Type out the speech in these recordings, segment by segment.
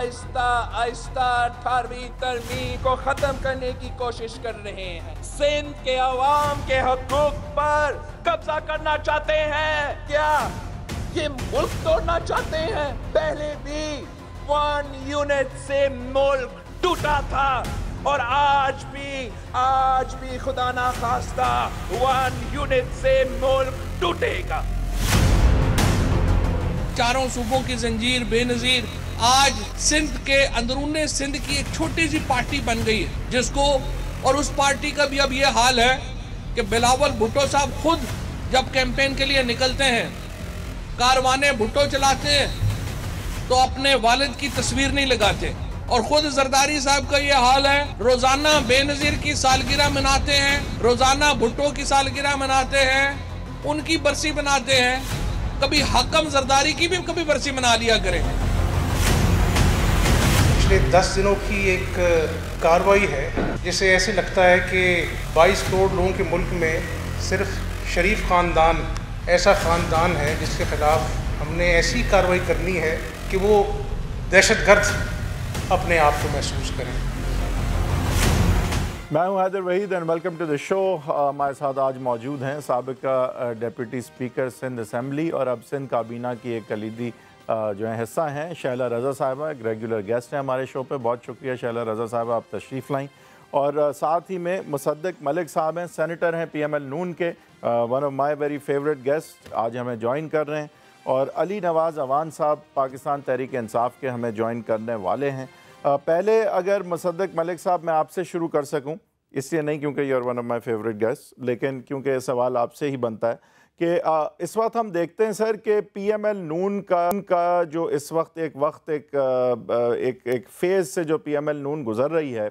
आहिस्ता आहिस्ता 18वीं तरमीम को खत्म करने की कोशिश कर रहे हैं। सिंध के अवाम के हकूक पर कब्जा करना चाहते हैं। क्या ये मुल्क तोड़ना चाहते हैं? पहले भी 1 यूनिट से मुल्क टूटा था और आज भी खुदा ना खास्ता 1 यूनिट से मुल्क टूटेगा। चारों सूबों की जंजीर बेनजीर आज सिंध के अंदरूने सिंध की एक छोटी सी पार्टी बन गई है, जिसको और उस पार्टी का भी अब ये हाल है कि बिलावल भुट्टो साहब खुद जब कैंपेन के लिए निकलते हैं, कारवाने भुट्टो चलाते हैं, तो अपने वालिद की तस्वीर नहीं लगाते। और खुद जरदारी साहब का ये हाल है, रोजाना बेनजीर की सालगिरह मनाते हैं, रोजाना भुट्टो की सालगिरह मनाते हैं, उनकी बरसी मनाते हैं। कभी हकम जरदारी की भी कभी बरसी मना लिया करें। पिछले 10 दिनों की एक कार्रवाई है जिसे ऐसे लगता है कि 22 करोड़ लोगों के मुल्क में सिर्फ शरीफ ख़ानदान ऐसा ख़ानदान है जिसके ख़िलाफ़ हमने ऐसी कार्रवाई करनी है कि वो दहशतगर्द अपने आप को महसूस करें। मैं हूं Haider Waheed and welcome to the show. हमारे साथ आज मौजूद हैं साबिका डिप्टी स्पीकर सिंध असम्बली और अब सिंध काबीना की एक कलीदी जो है हिस्सा हैं, शैला रज़ा साहिबा, एक रेगुलर गेस्ट हैं हमारे शो पे। बहुत शुक्रिया शैला रज़ा साहिबा, आप तशरीफ़ लाएँ। और साथ ही में मुसद्दिक मलिक साहब हैं, सेनेटर हैं PML नून के, one of my very favourite guest, आज हमें ज्वाइन कर रहे हैं। और अली नवाज़ अवान साहब पाकिस्तान तहरीक इंसाफ के हमें ज्वाइन करने वाले हैं। पहले अगर मुसद्दिक मलिक साहब मैं आपसे शुरू कर सकूं, इसलिए नहीं क्योंकि you are one of my favourite guest, लेकिन क्योंकि सवाल आपसे ही बनता है कि इस वक्त हम देखते हैं सर कि PML नून का जो इस वक्त एक फ़ेज़ से जो PML नून गुज़र रही है,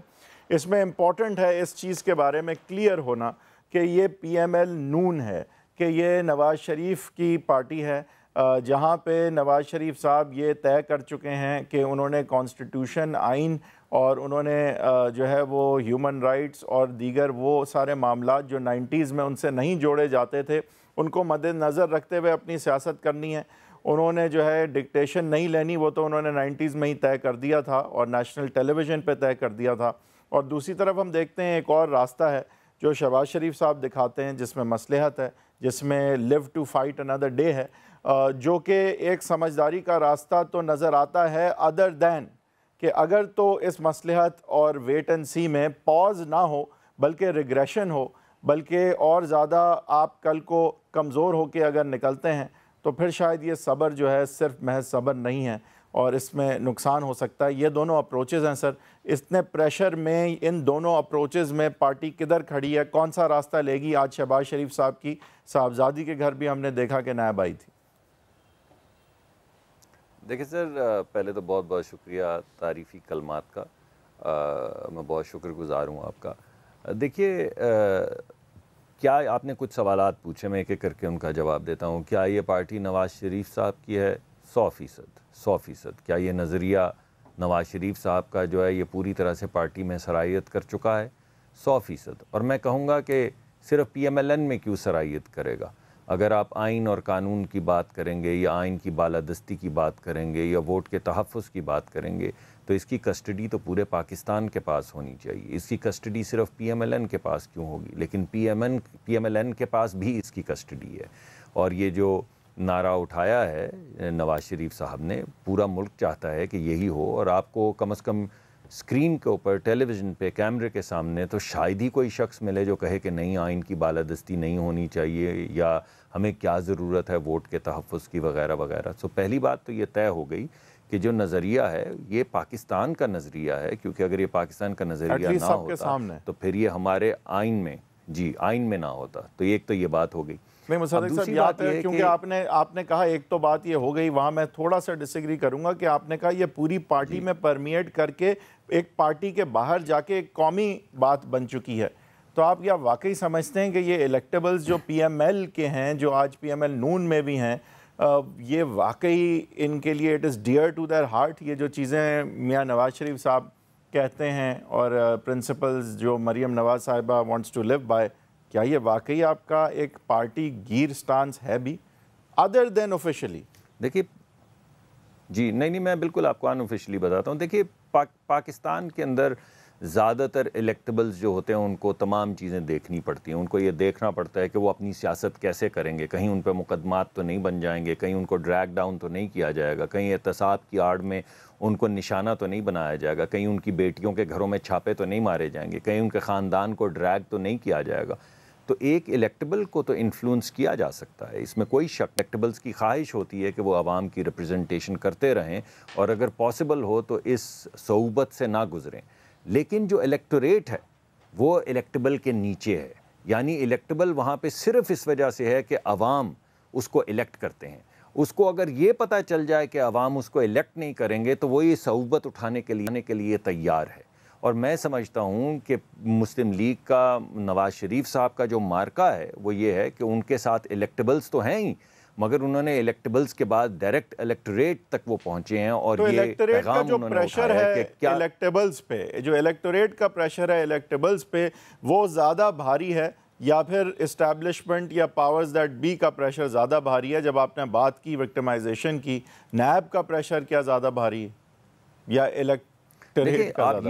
इसमें इम्पॉर्टेंट है इस चीज़ के बारे में क्लियर होना कि ये PML नून है, कि ये नवाज़ शरीफ की पार्टी है, जहाँ पे नवाज़ शरीफ साहब ये तय कर चुके हैं कि उन्होंने कॉन्स्टिट्यूशन, आइन और उन्होंने जो है वो ह्यूमन राइट्स और दीगर वो सारे मामलात जो 90s में उनसे नहीं जोड़े जाते थे, उनको मद्देनज़र रखते हुए अपनी सियासत करनी है। उन्होंने जो है डिक्टेशन नहीं लेनी, वो तो उन्होंने 90s में ही तय कर दिया था और नेशनल टेलीविज़न पे तय कर दिया था। और दूसरी तरफ हम देखते हैं एक और रास्ता है जो शहबाज शरीफ साहब दिखाते हैं, जिसमें मसलहत है, जिसमें live to fight another day है, जो कि एक समझदारी का रास्ता तो नज़र आता है, अदर दैन कि अगर तो इस मसलहत और वेट एंड सी में पॉज ना हो बल्कि रिग्रेशन हो, बल्कि और ज़्यादा आप कल को कमज़ोर हो के अगर निकलते हैं तो फिर शायद ये सब्र जो है सिर्फ महज सब्र नहीं है और इसमें नुकसान हो सकता है। ये दोनों अप्रोचेज़ हैं सर, इतने प्रेशर में इन दोनों अप्रोचेज़ में पार्टी किधर खड़ी है, कौन सा रास्ता लेगी? आज शहबाज शरीफ साहब की साहबजादी के घर भी हमने देखा कि नायब आई थी। देखिए सर, पहले तो बहुत बहुत शुक्रिया तारीफ़ी कलमात का, मैं बहुत शुक्रगुज़ार हूँ आपका। देखिए, क्या आपने कुछ सवालात पूछे, मैं एक एक करके उनका जवाब देता हूँ। क्या ये पार्टी नवाज़ शरीफ साहब की है? 100%। क्या ये नज़रिया नवाज़ शरीफ साहब का जो है ये पूरी तरह से पार्टी में सराहियत कर चुका है? 100%। और मैं कहूँगा कि सिर्फ PMLN में क्यों सराहियत करेगा? अगर आप आइन और कानून की बात करेंगे या आइन की बालादस्ती की बात करेंगे या वोट के तहफ़्फ़ुज़ की बात करेंगे तो इसकी कस्टडी तो पूरे पाकिस्तान के पास होनी चाहिए। इसकी कस्टडी सिर्फ PMLN के पास क्यों होगी? लेकिन PMLN के पास भी इसकी कस्टडी है। और ये जो नारा उठाया है नवाज़ शरीफ साहब ने, पूरा मुल्क चाहता है कि यही हो। और आपको कम से कम स्क्रीन के ऊपर, टेलीविज़न पे, कैमरे के सामने तो शायद ही कोई शख्स मिले जो कहे कि नहीं, आइन की बालादस्ती नहीं होनी चाहिए या हमें क्या ज़रूरत है वोट के तहफ़्फ़ुज़ की वगैरह वगैरह। तो पहली बात तो ये तय हो गई कि जो नज़रिया है ये पाकिस्तान का नज़रिया है, क्योंकि अगर ये पाकिस्तान का नज़रिया ना होता तो फिर ये हमारे आइन में ना होता। तो एक तो ये बात हो गई। नहीं मुसद्दिक साहब, बात है क्योंकि आपने कहा एक तो बात ये हो गई, वहाँ मैं थोड़ा सा डिसएग्री करूँगा कि आपने कहा ये पूरी पार्टी में परमिएट करके एक पार्टी के बाहर जाके एक कौमी बात बन चुकी है। तो आप क्या वाकई समझते हैं कि ये इलेक्टेबल्स जो PML के हैं, जो आज PML नून में भी हैं, ये वाकई इनके लिए it is dear to their heart? ये जो चीज़ें मियाँ नवाज़ शरीफ साहब कहते हैं और प्रिंसिपल्स जो मरियम नवाज़ साहिबा वांट्स टू लिव बाय, क्या ये वाकई आपका एक पार्टी गिर स्टांस है भी, अदर देन ऑफिशियली? देखिए, जी नहीं, मैं बिल्कुल आपको अनऑफिशियली बताता हूँ। देखिए पाकिस्तान के अंदर ज़्यादातर इलेक्टेबल्स जो होते हैं उनको तमाम चीज़ें देखनी पड़ती हैं। उनको ये देखना पड़ता है कि वो अपनी सियासत कैसे करेंगे, कहीं उन पर मुकदमात तो नहीं बन जाएंगे, कहीं उनको ड्रैग डाउन तो नहीं किया जाएगा, कहीं एहतसाब की आड़ में उनको निशाना तो नहीं बनाया जाएगा, कहीं उनकी बेटियों के घरों में छापे तो नहीं मारे जाएंगे, कहीं उनके ख़ानदान को ड्रैग तो नहीं किया जाएगा। तो एक इलेक्टेबल को तो इन्फ्लुएंस किया जा सकता है, इसमें कोई शक। इलेक्टेबल्स की ख्वाहिश होती है कि वो आवाम की रिप्रेजेंटेशन करते रहें और अगर पॉसिबल हो तो इस सोबत से ना गुजरें। लेकिन जो इलेक्टोरेट है वो इलेक्टेबल के नीचे है, यानी इलेक्टेबल वहाँ पे सिर्फ इस वजह से है कि अवाम उसको इलेक्ट करते हैं। उसको अगर ये पता चल जाए कि अवाम उसको इलेक्ट नहीं करेंगे तो वो ये सोबत उठाने के लिए तैयार है। और मैं समझता हूँ कि मुस्लिम लीग का, नवाज़ शरीफ साहब का जो मार्का है वो ये है कि उनके साथ इलेक्टेबल्स तो हैं ही, मगर उन्होंने इलेक्टेबल्स के बाद डायरेक्ट इलेक्टोरेट तक वो पहुंचे हैं। और तो ये इलेक्टोरेट का जो प्रेशर है क्या इलेक्टेबल्स पे, जो इलेक्टोरेट का प्रेशर है इलेक्टेबल्स पे, वो ज़्यादा भारी है या फिर इस्टेब्लिशमेंट या पावर्स दैट बी का प्रेशर ज़्यादा भारी है? जब आपने बात की विक्टिमाइजेशन की, नैब का प्रेशर क्या ज़्यादा भारी है या इलेक्टोरेट का? आप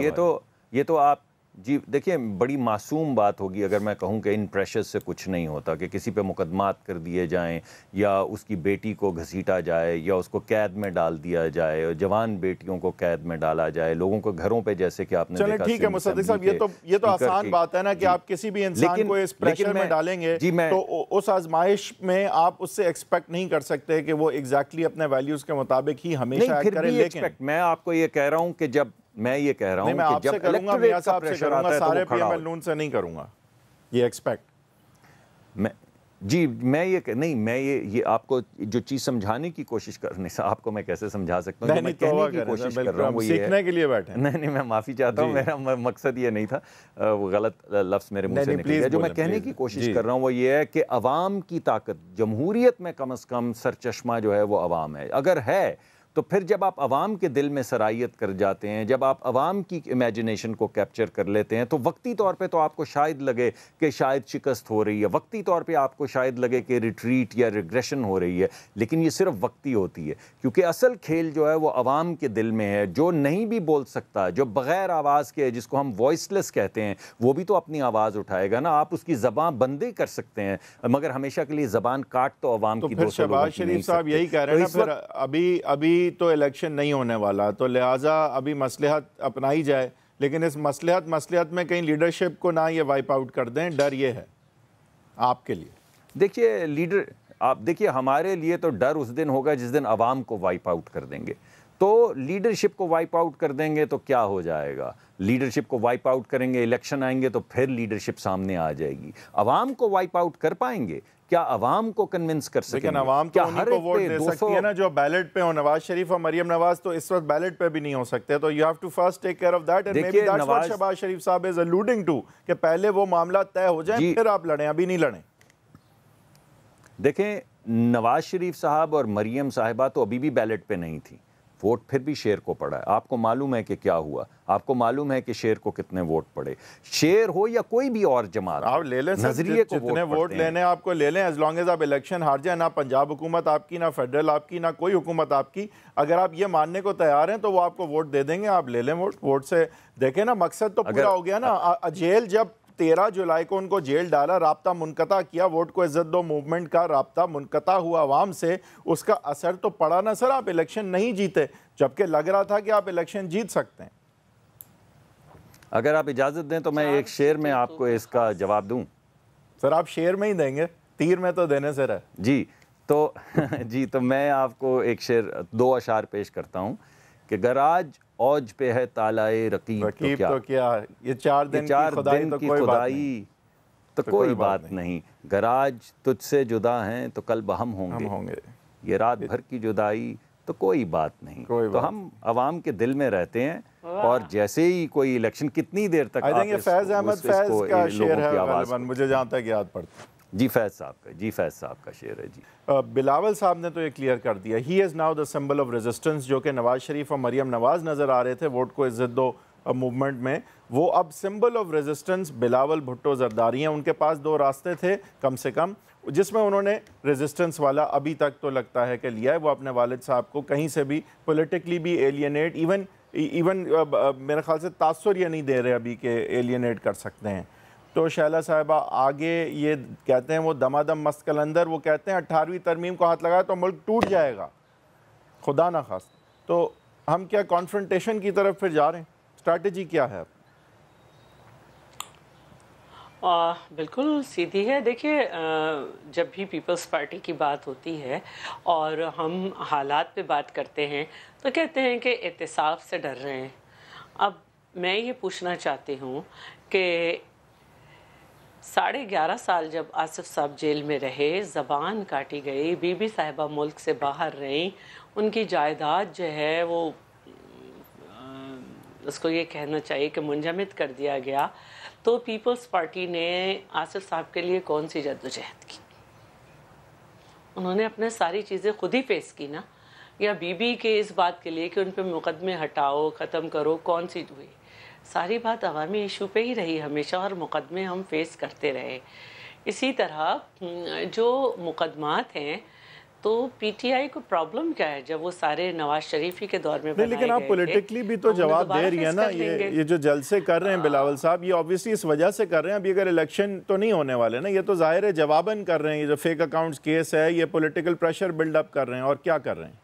ये तो आप जी देखिए, बड़ी मासूम बात होगी अगर मैं कहूं कि इन प्रेशर्स से कुछ नहीं होता, कि किसी पे मुकदमात कर दिए जाएं या उसकी बेटी को घसीटा जाए या उसको कैद में डाल दिया जाए, और जवान बेटियों को कैद में डाला जाए, लोगों को घरों पे, जैसे कि आपने देखा। ठीक है मुसद्दिक साहब, ये तो आसान बात है ना कि आप किसी भी इंसान को इस प्रेशर में डालेंगे तो उस आजमाइश में आप उससे एक्सपेक्ट नहीं कर सकते कि वो एग्जैक्टली अपने वैल्यूज के मुताबिक ही हमेशा एक्ट करे। लेकिन मैं आपको ये कह रहा हूं कि जब मैं ये कह रहा हूं कि जब इलेक्टोरेट का प्रेशर आता है तो सारे पीएमएल नून से नहीं करूंगा ये एक्सपेक्ट। मैं ये आपको जो चीज़ समझाने की कोशिश करने से, आपको मैं कैसे समझा सकता हूँ, मैं कहने की कोशिश कर रहा हूँ वो ये है, सीखने के लिए बैठे। नहीं मैं माफ़ी चाहता हूँ, मेरा मकसद ये नहीं था, वो गलत लफ्ज़ मेरे मुंह से निकल गया। जो मैं कहने की कोशिश कर रहा हूँ वो ये है कि अवाम की ताकत, जमहूरियत में कम से कम सरचश्मा जो है वो अवाम है। अगर है तो फिर जब आप अवाम के दिल में सरायत कर जाते हैं, जब आप अवाम की इमेजिनेशन को कैप्चर कर लेते हैं, तो वक्ती तौर पे तो आपको शायद लगे कि शायद शिकस्त हो रही है, वक्ती तौर पे आपको शायद लगे कि रिट्रीट या रिग्रेशन हो रही है, लेकिन ये सिर्फ वक्ती होती है, क्योंकि असल खेल जो है वो अवाम के दिल में है। जो नहीं भी बोल सकता, जो बग़ैर आवाज़ के, जिसको हम वॉइसलेस कहते हैं, वो भी तो अपनी आवाज़ उठाएगा ना। आप उसकी ज़बान बंदी कर सकते हैं, मगर हमेशा के लिए ज़बान काट तो अवाम की। फिर शहबाज शरीफ साहब यही कह रहे हैं ना, फिर अभी तो इलेक्शन नहीं होने वाला, तो लिहाजा अभी मसलहत अपनाई जाए, लेकिन इस मसलहत में कहीं लीडरशिप को ना ये वाइप आउट कर दें, डर ये है आपके लिए? देखिए आप देखिए, हमारे लिए तो डर उस दिन होगा जिस दिन अवाम को वाइप आउट कर देंगे। तो लीडरशिप को वाइप आउट कर देंगे तो क्या हो जाएगा? लीडरशिप को वाइप आउट करेंगे, इलेक्शन आएंगे तो फिर लीडरशिप सामने आ जाएगी। अवाम को वाइप आउट कर पाएंगे क्या? अवाम को कन्विंस कर सकेंगे? लेकिन अवाम तो उन्हीं को वोट दे सकती है ना जो बैलेट पे हो। नवाज शरीफ और मरियम नवाज तो इस वक्त बैलेट पे भी नहीं हो सकते, तो you have to first take care of that, and maybe that's what Shahbaz Sharif साहब इज अलूडिंग टू, कि पहले वो मामला तय हो जाए फिर आप लड़ें, अभी नहीं लड़ें। देखें, नवाज शरीफ साहब और मरियम साहिबा तो अभी भी बैलेट पे नहीं थी, वोट फिर भी शेर को पड़ा है। आपको मालूम है कि क्या हुआ? आपको मालूम है कि शेर को कितने वोट पड़े? शेर हो या कोई भी और जमात, आप ले लें नजरिए को जितने वोट लेने आपको ले लें, एज लॉन्ग एज आप इलेक्शन हार जाए। ना पंजाब हुकूमत आपकी, ना फेडरल आपकी, ना कोई हुकूमत आपकी। अगर आप ये मानने को तैयार हैं तो वो आपको वोट दे देंगे, आप ले लें वोट से। देखें ना, मकसद तो पूरा हो गया ना। जेल जब 13 जुलाई को उनको जेल डाला, राब्ता मुनक़ता किया, वोट को इज्जत दो मूवमेंट का राब्ता मुनक़ता हुआ अवाम से, उसका असर तो पड़ा ना सर। आप इलेक्शन नहीं जीते, जबकि लग रहा था कि आप इलेक्शन जीत सकते हैं। अगर आप इजाज़त दें तो मैं एक शेर में आपको इसका जवाब दूं। सर आप शेर में ही देंगे, तीर में तो देने से रहे। जी तो मैं आपको एक शेर, 2 अशार पेश करता हूं कि गराज औज पे है तालाए रकीब तो क्या ये 4 दिन की खुदाई तो कोई बात नहीं। गराज तुझसे जुदा हैं तो कल हम होंगे, ये रात भर की जुदाई तो कोई बात नहीं। तो हम अवाम के दिल में रहते हैं, और जैसे ही कोई इलेक्शन, कितनी देर तक फैज़ अहमद फैज़ का शेर है मुझे जहाँ तक याद पड़ता है। जी फैज़ साहब का शेर है जी। बिलावल साहब ने तो ये क्लियर कर दिया, he is now the symbol of resistance, जो कि नवाज शरीफ और मरियम नवाज नज़र आ रहे थे वोट को इज्जत दो मूवमेंट में, वो अब symbol of resistance Bilawal Bhutto Zardari हैं। उनके पास दो रास्ते थे कम से कम, जिसमें उन्होंने रेजिस्टेंस वाला अभी तक तो लगता है कि लिया है। वो अपने वालिद साहब को कहीं से भी पॉलिटिकली भी एलियनेट, इवन मेरे ख्याल से तासुर ये नहीं दे रहे अभी के एलियनेट कर सकते हैं। तो शैला साहिबा आगे ये कहते हैं, वो दमादम मस्त कलंदर, वो कहते हैं 18वीं तरमीम को हाथ लगाया तो मुल्क टूट जाएगा, खुदा ना खास। तो हम क्या कॉन्फ्रंटेशन की तरफ फिर जा रहे हैं? स्ट्रैटेजी क्या है? बिल्कुल सीधी है। देखिए, जब भी पीपल्स पार्टी की बात होती है और हम हालात पे बात करते हैं तो कहते हैं कि एहतिसाब से डर रहे हैं। अब मैं ये पूछना चाहती हूँ कि 11.5 साल जब आसिफ साहब जेल में रहे, ज़बान काटी गई, बीबी साहिबा मुल्क से बाहर रहीं, उनकी जायदाद जो है वो उसको ये कहना चाहिए कि मुंजमद कर दिया गया, तो पीपल्स पार्टी ने आसिफ साहब के लिए कौन सी जद्दोजहद की? उन्होंने अपने सारी चीज़ें खुद ही फेस की ना, या बीबी के इस बात के लिए कि उन पे मुकदमे हटाओ, ख़त्म करो, कौन सी हुई? सारी बात अवामी इशू पे ही रही हमेशा और मुकदमे हम फेस करते रहे। इसी तरह जो मुकदमात हैं, तो पीटीआई को प्रॉब्लम क्या है जब वो सारे नवाज शरीफ ही के दौर में बनाए गए थे? लेकिन आप पॉलिटिकली भी तो जवाब दे रही है ना। ये जो जलसे कर रहे हैं बिलावल साहब, ये ऑब्वियसली इस वजह से कर रहे हैं, अभी अगर इलेक्शन तो नहीं होने वाले ना, ये तो जाहिर है जवाबन कर रहे हैं। ये जो फेक अकाउंट्स केस है, ये पॉलिटिकल प्रेशर बिल्डअप कर रहे हैं। और क्या कर रहे हैं?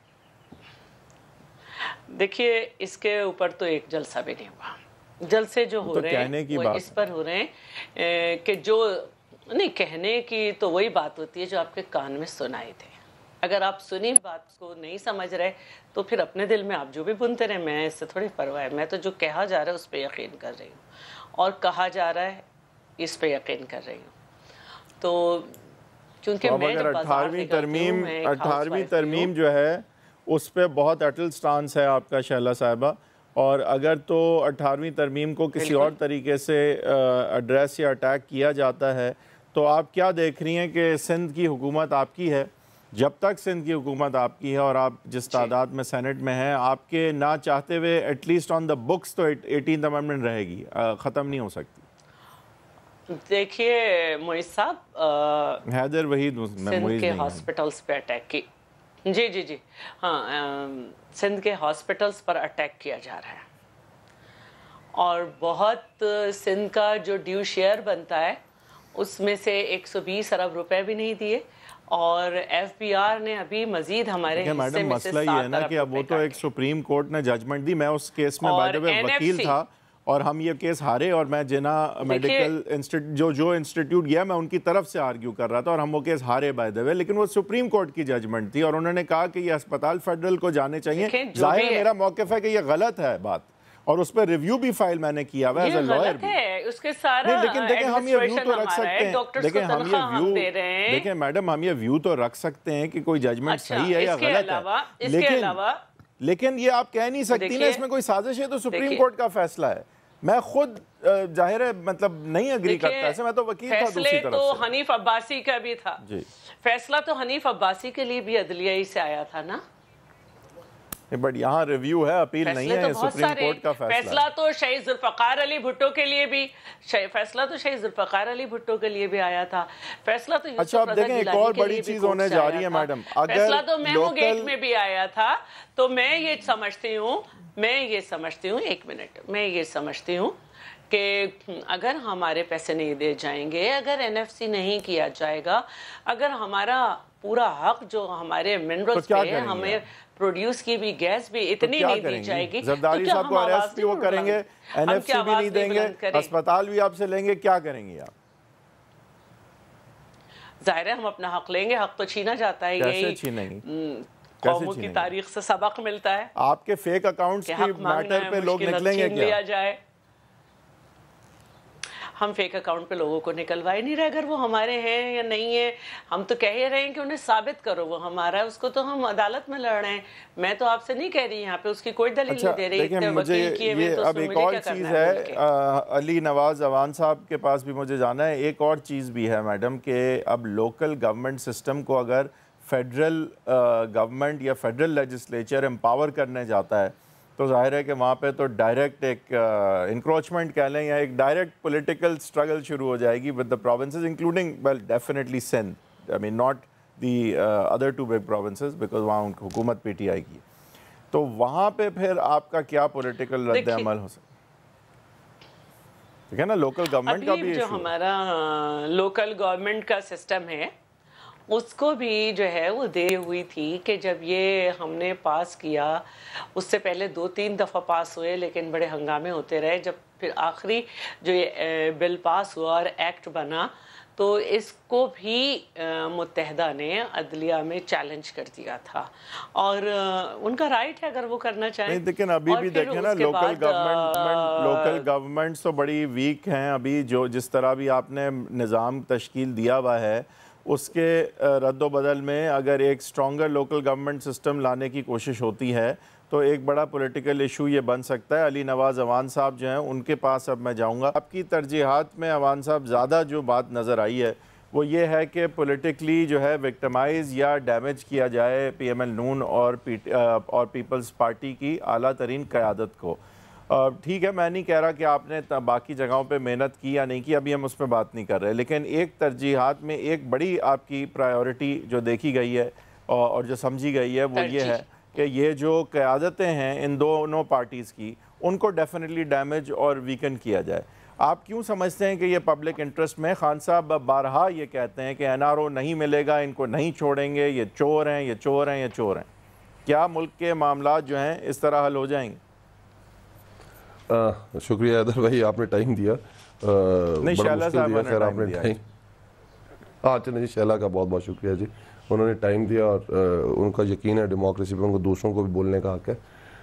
देखिए, इसके ऊपर तो एक जलसा भी नहीं हुआ। जलसे जो हो रहे हैं वो इस पर हो रहे हैं कि जो नहीं, कहने की तो वही बात होती है जो आपके कान में सुनाई थे। अगर आप सुनी बात को नहीं समझ रहे तो फिर अपने दिल में आप जो भी बुनते रहे, मैं इससे थोड़ी परवाह है। मैं तो जो कहा जा रहा है उस पर यकीन कर रही हूँ और कहा जा रहा है इस पे यकीन कर रही हूँ। तो क्योंकि तो मैं अगर 18वीं तरमीम जो है उस पर बहुत अटल स्टांस है आपका शैला साहिबा, और अगर तो 18वीं तरमीम को किसी और तरीके से एड्रेस या अटैक किया जाता है, तो आप क्या देख रही हैं कि सिंध की हुकूमत आपकी है? जब तक सिंध की हुकूमत आपकी है और आप जिस तादाद में सेनेट में हैं, आपके ना चाहते हुए एटलीस्ट ऑन द बुक्स तो 18th अमेंडमेंट रहेगी, ख़त्म नहीं हो सकती। देखिए मोइज साहब, हैदर वहीद सिंध के हॉस्पिटल्स पे अटैक की, जी हाँ, सिंध के हॉस्पिटल्स पर अटैक किया जा रहा है और बहुत सिंध का जो ड्यू शेयर बनता है उसमें से 120 अरब रुपए भी नहीं दिए और एफबीआर ने अभी मजीद हमारे हिस्से में से 7 अरब रुपए मसला ये है ना कि अब वो तो एक सुप्रीम कोर्ट ने जजमेंट दी। मैं उस केस में बाय द वे वकील था और हम ये केस हारे और मैं जिना मेडिकल इंस्टीट्यूट जो इंस्टीट्यूट गया मैं उनकी तरफ से आर्ग्यू कर रहा था और हम वो केस हारे बाय द वे, लेकिन वो सुप्रीम कोर्ट की जजमेंट थी और उन्होंने कहा कि ये अस्पताल फेडरल को जाने चाहिए। जाहिर मेरा मौक़िफ़ है कि ये गलत है बात, और उस पर रिव्यू भी फाइल मैंने किया हुआ एज अ लॉयर भी। उसके सारा लेकिन देखिए हम ये व्यू तो रख सकते हैं, देखिए हम ये व्यू, देखिए मैडम हम ये व्यू तो रख सकते हैं कि कोई जजमेंट सही है या गलत है, लेकिन ये आप कह नहीं सकती ना इसमें कोई साजिश है। तो सुप्रीम कोर्ट का फैसला है, मैं खुद जाहिर है मतलब नहीं एग्री करता ऐसे, मैं तो वकील था दूसरी तरफ तो से। हनीफ अब्बासी का भी था जी, फैसला तो हनीफ अब्बासी के लिए भी अदलिया ही से आया था ना, बट यहाँ रिव्यू है, अपील नहीं है, सुप्रीम कोर्ट का फैसला तो शहीद जुल्फकार अली भुट्टो के लिए भी, फैसला तो शहीद जुल्फकार अली भुट्टो के लिए भी आया था, फैसला तो अच्छा अब देखें एक और बड़ी चीज होने जा रही है मैडम, फैसला तो मेमो गेट में भी आया था। तो मैं ये समझती हूँ एक मिनट, मैं ये समझती हूँ कि अगर हमारे पैसे नहीं दे जाएंगे, अगर एनएफसी नहीं किया जाएगा, अगर हमारा पूरा हक जो हमारे मिनरल्स पे है, हमें प्रोड्यूस की भी गैस भी इतनी नहीं दी जाएगी, जरदारी साहब को अरेस्ट भी वो करेंगे, एनएफसी भी नहीं देंगे, अस्पताल भी आपसे लेंगे, क्या करेंगे आप? जाहिर है हम अपना हक लेंगे, हक तो छीना जाता है, कैसे छीनेंगे? कौमों की तारीख से सबक मिलता है। आपके फेक अकाउंट्स की मैटर पे लोग निकलेंगे क्या? जाए हम फेक अकाउंट पे लोगों को निकलवा ही नहीं रहे, अगर वो हमारे हैं या नहीं है। हम तो कह ही रहे हैं कि उन्हें साबित करो वो हमारा है, उसको तो हम अदालत में लड़ रहे हैं। मैं तो आपसे नहीं कह रही यहाँ पे उसकी कोई दलील नहीं दे रही। देखिए मुझे ये अब एक और चीज़ है, अली नवाज अवान साहब के पास भी मुझे जाना है। एक और चीज़ भी है मैडम कि अब लोकल गवर्नमेंट सिस्टम को अगर फेडरल गवर्नमेंट या फेडरल लेजिस्लेचर एम्पावर करने जाता है तो जाहिर है कि वहाँ पे तो डायरेक्ट एक इंक्रोचमेंट कह लें या एक डायरेक्ट पॉलिटिकल स्ट्रगल शुरू हो जाएगी with the provinces including well definitely Sindh, I mean not the other two big provinces because वहाँ उनकी हुकूमत पीटीआई की। तो वहाँ पे फिर आपका क्या पॉलिटिकल रद्द अमल हो सकता है ना? लोकल गवर्नमेंट का भी जो हमारा लोकल गवर्नमेंट का सिस्टम है उसको भी जो है वो देरी हुई थी कि जब ये हमने पास किया, उससे पहले 2-3 दफ़ा पास हुए लेकिन बड़े हंगामे होते रहे। जब फिर आखिरी जो ये बिल पास हुआ और एक्ट बना तो इसको भी मुत्तहदा ने अदलिया में चैलेंज कर दिया था और उनका राइट है अगर वो करना चाहें। नहीं, लेकिन अभी भी देखें ना लोकल गवर्नमेंट्स तो बड़ी वीक हैं अभी। जो जिस तरह भी आपने निज़ाम तश्कील दिया हुआ है उसके रद्द बदल में अगर एक स्ट्रॉन्गर लोकल गवर्नमेंट सिस्टम लाने की कोशिश होती है तो एक बड़ा पॉलिटिकल इशू ये बन सकता है। अली नवाज़ अवान साहब जो हैं उनके पास अब मैं जाऊंगा। आपकी तरजीहात में अवान साहब ज़्यादा जो बात नज़र आई है वो ये है कि पॉलिटिकली जो है विक्टिमाइज़ या डैमेज किया जाए पीएमएल नून और पीपल्स पार्टी की आला तरीन क़यादत को। ठीक है, मैं नहीं कह रहा कि आपने बाकी जगहों पे मेहनत की या नहीं की, अभी हम उस पर बात नहीं कर रहे, लेकिन एक तरजीहात में एक बड़ी आपकी प्रायोरिटी जो देखी गई है और जो समझी गई है वो ये है कि ये जो क़यादतें हैं इन दोनों पार्टीज़ की उनको डेफिनेटली डैमेज और वीकन किया जाए। आप क्यों समझते हैं कि ये पब्लिक इंटरेस्ट में? खान साहब बारहा ये कहते हैं कि एनआरओ नहीं मिलेगा, इनको नहीं छोड़ेंगे, ये चोर हैं, ये चोर हैं, ये चोर हैं। क्या मुल्क के मामला जो हैं इस तरह हल हो जाएंगे? शुक्रिया हैदर भाई, आपने टाइम दिया। नहीं, शैला साहब खैर आपने टाइम, हाँ चलिए जी, शैला का बहुत बहुत शुक्रिया जी, उन्होंने टाइम दिया और उनका यकीन है डेमोक्रेसी पर, उनको दूसरों को भी बोलने का हक है।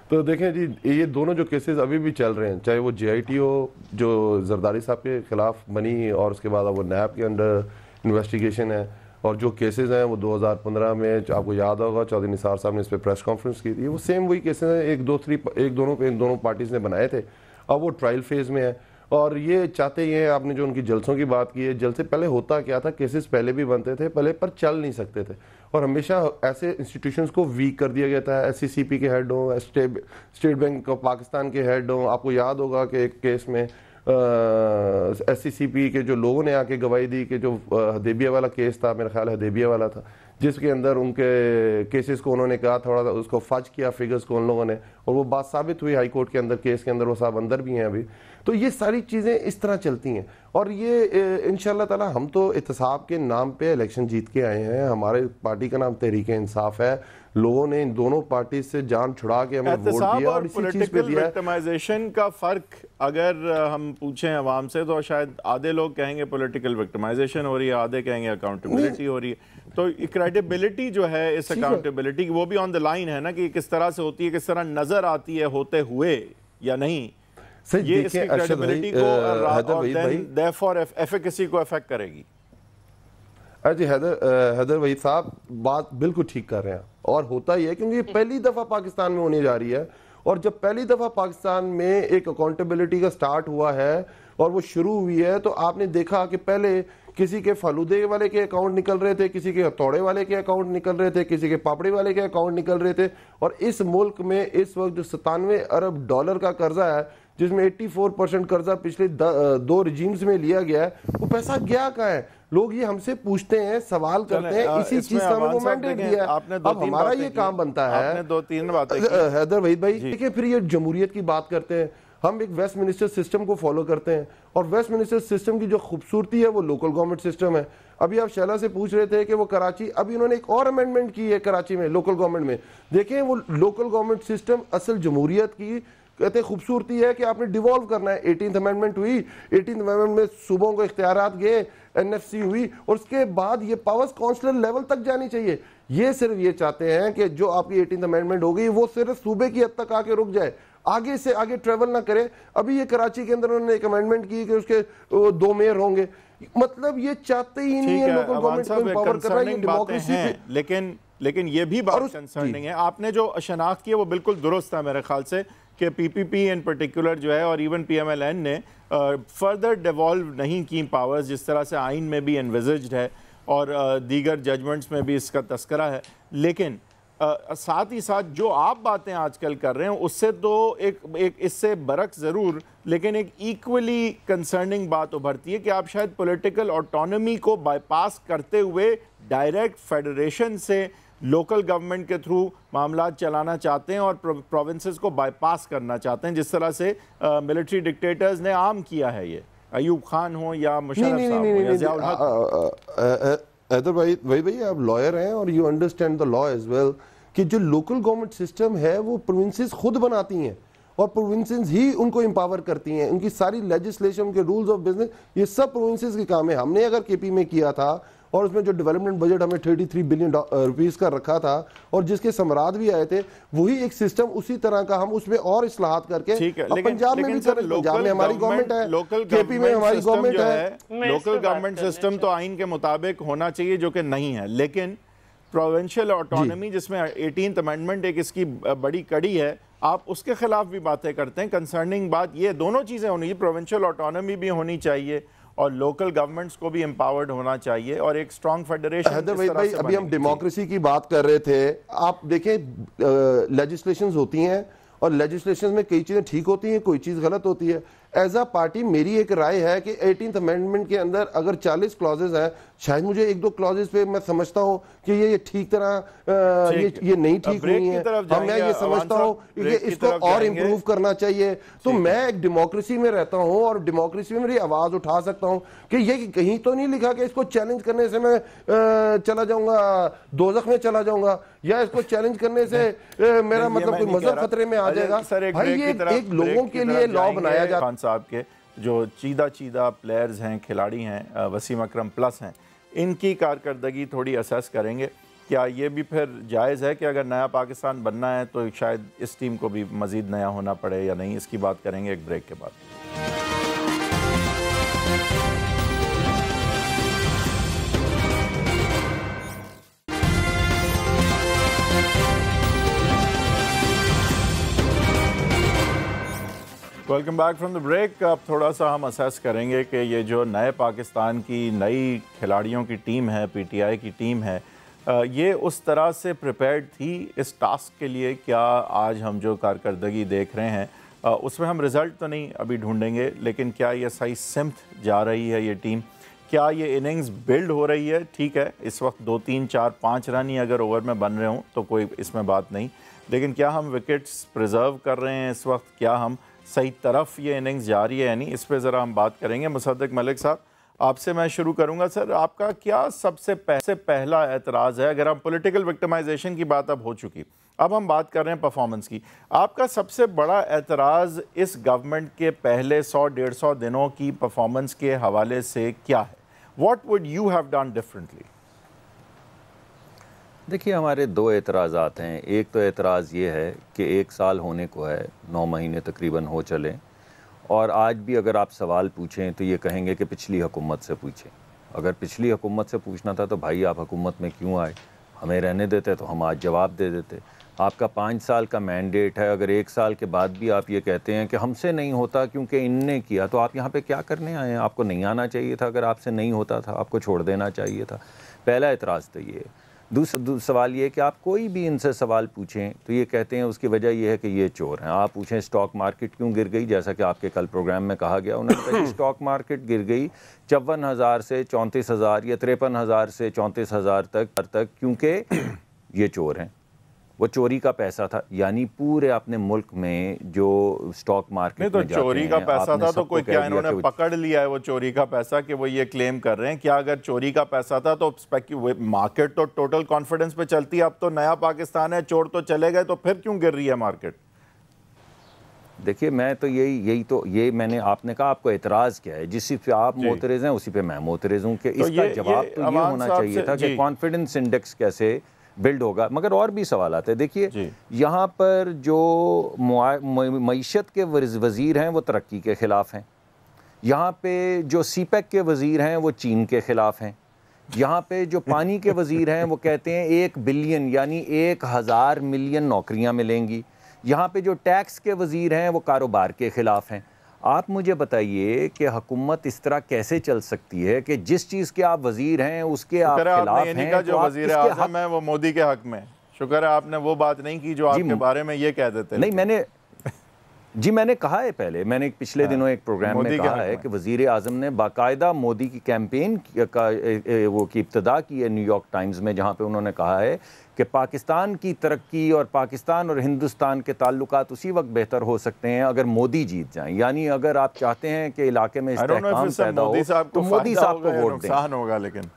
तो देखें जी, ये दोनों जो केसेस अभी भी चल रहे हैं, चाहे वो JIT हो जो जरदारी साहब के खिलाफ बनी और उसके बाद अब वो नैब के अंडर इन्वेस्टिगेशन है, और जो केसेस हैं वो 2015 में आपको याद होगा चौधरी निसार साहब ने इस पर प्रेस कॉन्फ्रेंस की थी, वो सेम वही केसेस हैं, इन दोनों पार्टीज ने बनाए थे। अब वो ट्रायल फेज में है और ये चाहते ही हैं। आपने जो उनकी जलसों की बात की है, जलसे पहले होता क्या था, केसेस पहले भी बनते थे पहले पर चल नहीं सकते थे और हमेशा ऐसे इंस्टीट्यूशंस को वीक कर दिया गया था। SCCP के हेड हों, स्टेट बैंक ऑफ पाकिस्तान के हेड हों, आपको याद होगा कि एक केस में SCCP के जो लोगों ने आके गवाही दी कि जो हदेबिया वाला केस था, मेरा ख्याल हदेबिया वाला था, जिसके अंदर उनके केसेस को उन्होंने कहा थोड़ा सा उसको फज किया फिगर्स को उन लोगों ने, और वो बात साबित हुई हाई कोर्ट के अंदर, केस के अंदर, वो साहब अंदर भी हैं अभी। तो ये सारी चीज़ें इस तरह चलती हैं और ये इंशाल्लाह ताला हम तो इत्तेसाब के नाम पे इलेक्शन जीत के आए हैं। हमारे पार्टी का नाम तहरीक इंसाफ है। लोगों ने इन दोनों पार्टी से जान छुड़ा के हमें वोट दिया और इसी चीज़ पे दिया। विक्टिमाइजेशन का फ़र्क अगर हम पूछें अवाम से तो शायद आधे लोग कहेंगे पॉलिटिकल विक्टिमाइजेशन हो रही है, आधे कहेंगे अकाउंटेबिलिटी हो रही है। तो क्रेडिबिलिटी जो है इस अकाउंटेबिलिटी की वो भी ऑन द लाइन है ना, कि किस तरह से होती है, किस तरह नजर आती है होते हुए या नहीं। ये इसकी क्रेडिबिलिटी को देयरफॉर एफिकेसी को अफेक्ट करेगी। जी हैदर वहीद साहब बात बिल्कुल ठीक कर रहे हैं और होता ही है क्योंकि ये पहली दफ़ा पाकिस्तान में होने जा रही है और जब पहली दफ़ा पाकिस्तान में एक अकाउंटेबिलिटी का स्टार्ट हुआ है और वो शुरू हुई है तो आपने देखा कि पहले किसी के फालूदे वाले के अकाउंट निकल रहे थे, किसी के हथौड़े वाले के अकाउंट निकल रहे थे, किसी के पापड़ी वाले के अकाउंट निकल रहे थे। और इस मुल्क में इस वक्त जो 97 अरब डॉलर का कर्जा है, जिसमें 84% कर्जा पिछले 2 रिजीम्स में लिया गया है, वो पैसा गया कहाँ है? लोग ये हमसे पूछते हैं, सवाल करते हैं, इसी चीज का हमको मैंडेट दिया है। अब हमारा ये काम बनता है। आपने 2-3 बातें हैदर वहीद भाई, देखिए फिर ये जमहूरियत की बात करते हैं, हम एक वेस्टमिनिस्टर सिस्टम को फॉलो करते हैं और वेस्टमिनिस्टर सिस्टम की जो खूबसूरती है वो लोकल गवर्नमेंट सिस्टम है। अभी आप शैला से पूछ रहे थे कि वो कराची, अभी उन्होंने एक और अमेंडमेंट की है कराची में लोकल गवर्नमेंट में। देखें वो लोकल गवर्नमेंट सिस्टम असल जमहूरियत की कहते खूबसूरती है कि आपने डिवॉल्व करना है। 18th अमेंडमेंट हुई, 18th अमेंडमेंट में सूबों को इख्तियारात गए, NFC हुई और उसके बाद ये पावर्स काउंसिलर लेवल तक जानी चाहिए। ये सिर्फ ये चाहते हैं कि जो आपकी 18th अमेंडमेंट हो गई वो सिर्फ सूबे की हद तक आके रुक जाए, आगे से आगे ट्रेवल ना करे। अभी ये कराची के अंदर उन्होंने एक अमेंडमेंट की कि उसके 2 मेयर होंगे, मतलब ये चाहते ही नहीं है लोकल गवर्नमेंट को एम्पावर करना, ये डेमोक्रेसी पे। लेकिन ये भी बात कंसर्निंग है। आपने जो शनाख्त की है वो बिल्कुल दुरुस्त है मेरे ख्याल से कि PPP इन पर्टिकुलर जो है और इवन PMLN ने फर्दर डिवॉल्व नहीं की पावर्स, जिस तरह से आइन में भी एनविजड है और दीगर जजमेंट्स में भी इसका तस्करा है। लेकिन साथ ही साथ जो आप बातें आजकल कर रहे हैं उससे तो एक इससे बरक्स ज़रूर, लेकिन एक इक्वली कंसर्निंग बात उभरती है कि आप शायद पॉलिटिकल ऑटोनॉमी को बाईपास करते हुए डायरेक्ट फेडरेशन से लोकल गवर्नमेंट के थ्रू मामला चलाना चाहते हैं और प्रोविंसेस को बाईपास करना चाहते हैं, जिस तरह से मिलिट्री डिक्टेटर्स ने आम किया है। ये अयूब खान हो या मुशर्रफ साहब हो या ज़ियाउल हक। हैदर भाई आप लॉयर हैं और you understand the law as well कि जो लोकल गवर्नमेंट सिस्टम है वो प्रोविंसेस खुद बनाती हैं और प्रोविंसेस ही उनको एम्पावर करती हैं। उनकी सारी लेजिस्लेशन के रूल्स ऑफ बिजनेस ये सब प्रोविंसेस के काम है। हमने अगर केपी में किया था और उसमें जो डेवलपमेंट बजट हमें 33 बिलियन रुपीस का रखा था और जिसके समराद भी आए थे, वही एक सिस्टम उसी तरह का हम उसमें और इस्लाहात करके पंजाब में भी करें। पंजाब में हमारी गवर्नमेंट है, केपी में हमारी गवर्नमेंट है। लोकल गवर्नमेंट सिस्टम तो आइन के मुताबिक होना चाहिए, जो कि नहीं है, लेकिन प्रोविंशियल ऑटोनॉमी जिसमें 18th अमेंडमेंट एक इसकी बड़ी कड़ी है, आप उसके खिलाफ भी बातें करते हैं। कंसर्निंग बात ये दोनों चीज़ें होनी चाहिए, प्रोविंशियल ऑटोनॉमी भी होनी चाहिए और लोकल गवर्नमेंट्स को भी एम्पावर्ड होना चाहिए और एक स्ट्रॉन्ग फेडरेशन। भाई अभी हम डेमोक्रेसी की बात कर रहे थे, आप देखें लेजिस्लेशंस होती हैं और लेजिस्लेशन में कई चीजें ठीक होती हैं, कोई चीज गलत होती है। एज अ पार्टी मेरी एक राय है कि 18th अमेंडमेंट के अंदर अगर 40 क्लॉजेज हैं, शायद मुझे 1-2 क्लॉजेज पे मैं समझता हूं कि ये ठीक तरह ये नहीं ठीक हुई है, मैं ये समझता हूं कि इसको और इम्प्रूव करना चाहिए। तो मैं एक डेमोक्रेसी में रहता हूं और डेमोक्रेसी में मेरी आवाज उठा सकता हूं कि ये कहीं तो नहीं लिखा कि इसको चैलेंज करने से मैं चला जाऊंगा दोज़ख में चला जाऊंगा या इसको चैलेंज करने से मेरा मतलब कोई मजहब खतरे में आ जाएगा। भाई ये एक लोगों के लिए लॉ बनाया जाता है। साहब के जो चीदा प्लेयर्स हैं, खिलाड़ी हैं, वसीम अकरम प्लस हैं, इनकी कारकर्दगी थोड़ी असेस करेंगे। क्या ये भी फिर जायज़ है कि अगर नया पाकिस्तान बनना है तो शायद इस टीम को भी मज़ीद नया होना पड़े या नहीं, इसकी बात करेंगे एक ब्रेक के बाद। Welcome back from the break. अब थोड़ा सा हम असेस करेंगे कि ये जो नए पाकिस्तान की नई खिलाड़ियों की टीम है, पीटीआई की टीम है, ये उस तरह से प्रिपेयर्ड थी इस टास्क के लिए। क्या आज हम जो कारकर्दगी देख रहे हैं उसमें हम रिज़ल्ट तो नहीं अभी ढूंढेंगे, लेकिन क्या ये सही सिमत जा रही है ये टीम? क्या ये इनिंग्स बिल्ड हो रही है? ठीक है, इस वक्त 2, 3, 4, 5 रन ही अगर ओवर में बन रहे हों तो कोई इसमें बात नहीं, लेकिन क्या हम विकेट्स प्रिजर्व कर रहे हैं इस वक्त? क्या हम सही तरफ ये इनिंग्स जा रही है या नहीं? इस पे ज़रा हम बात करेंगे। मुसद्दिक मलिक साहब, आपसे मैं शुरू करूंगा। सर, आपका क्या सबसे पहला एतराज़ है? अगर हम पॉलिटिकल विक्टिमाइजेशन की बात अब हो चुकी, अब हम बात कर रहे हैं परफॉर्मेंस की। आपका सबसे बड़ा एतराज़ इस गवर्नमेंट के पहले 100-150 दिनों की परफॉर्मेंस के हवाले से क्या है? What would you have done differently? देखिए, हमारे 2 एतराज़ात हैं। एक तो एतराज़ ये है कि 1 साल होने को है, 9 महीने तकरीबन हो चले, और आज भी अगर आप सवाल पूछें तो ये कहेंगे कि पिछली हुकूमत से पूछें। अगर पिछली हुकूमत से पूछना था तो भाई आप हुकूमत में क्यों आए? हमें रहने देते तो हम आज जवाब दे देते। आपका 5 साल का मैंडेट है, अगर 1 साल के बाद भी आप ये कहते हैं कि हमसे नहीं होता क्योंकि इनने किया, तो आप यहाँ पे क्या करने आए हैं? आपको नहीं आना चाहिए था। अगर आपसे नहीं होता था आपको छोड़ देना चाहिए था। पहला एतराज़ तो ये है। दूसरा सवाल ये है कि आप कोई भी इनसे सवाल पूछें तो ये कहते हैं उसकी वजह ये है कि ये चोर हैं। आप पूछें स्टॉक मार्केट क्यों गिर गई, जैसा कि आपके कल प्रोग्राम में कहा गया, उन्होंने कहा स्टॉक मार्केट गिर गई 54,000 से 34,000 या 53,000 से 34,000 तक क्योंकि ये चोर हैं। वो चोरी का पैसा था, यानी पूरे अपने मुल्क में जो स्टॉक मार्केट में तो चोरी का पैसा था तो कोई क्या इन्होंने पकड़ लिया है वो चोरी का पैसा कि वो ये क्लेम कर रहे हैं? क्या अगर चोरी का पैसा था तो मार्केट तो टोटल कॉन्फिडेंस पे चलती है? अब तो नया पाकिस्तान है, चोर तो चले गए, तो फिर क्यों गिर रही है मार्केट? देखिए, मैं तो यही मैंने आपने कहा आपको एतराज़ क्या है, जिस पे आप मोतरज़ हैं उसी पे मैं मोतरज़ हूँ कि इसका जवाब तो ये होना चाहिए था कि कॉन्फिडेंस इंडेक्स कैसे बिल्ड होगा। मगर और भी सवाल आते हैं। देखिए, यहाँ पर जो मईशत के वज़ीर हैं वो तरक्की के ख़िलाफ़ हैं। यहाँ पे जो सीपैक के वज़ीर हैं वो चीन के ख़िलाफ़ हैं। यहाँ पे जो पानी के वज़ीर हैं वो कहते हैं 1 बिलियन यानी 1000 मिलियन नौकरियाँ मिलेंगी। यहाँ पे जो टैक्स के वज़ीर हैं वो कारोबार के ख़िलाफ़ हैं। आप मुझे बताइए कि हुकूमत इस तरह कैसे चल सकती है कि जिस चीज़ के आप वज़ीर हैं उसके आप खिलाफ हैं? जो वज़ीर आज़म है वो मोदी के हक में। शुक्र है आपने वो बात नहीं की जो आपके बारे में ये कह देते। नहीं, मैंने कहा है पहले, मैंने पिछले दिनों एक प्रोग्राम में कहा है कि वज़ीर आज़म ने बाकायदा मोदी की कैंपेन की इब्तिदा की है न्यूयॉर्क टाइम्स में, जहाँ पे उन्होंने कहा है कि पाकिस्तान की तरक्की और पाकिस्तान और हिंदुस्तान के ताल्लुकात उसी वक्त बेहतर हो सकते हैं अगर मोदी जीत जाएं। यानी अगर आप चाहते हैं कि इलाके में इस्तेहकाम पैदा हो तो मोदी साहब को वोट दें। नुकसान होगा, लेकिन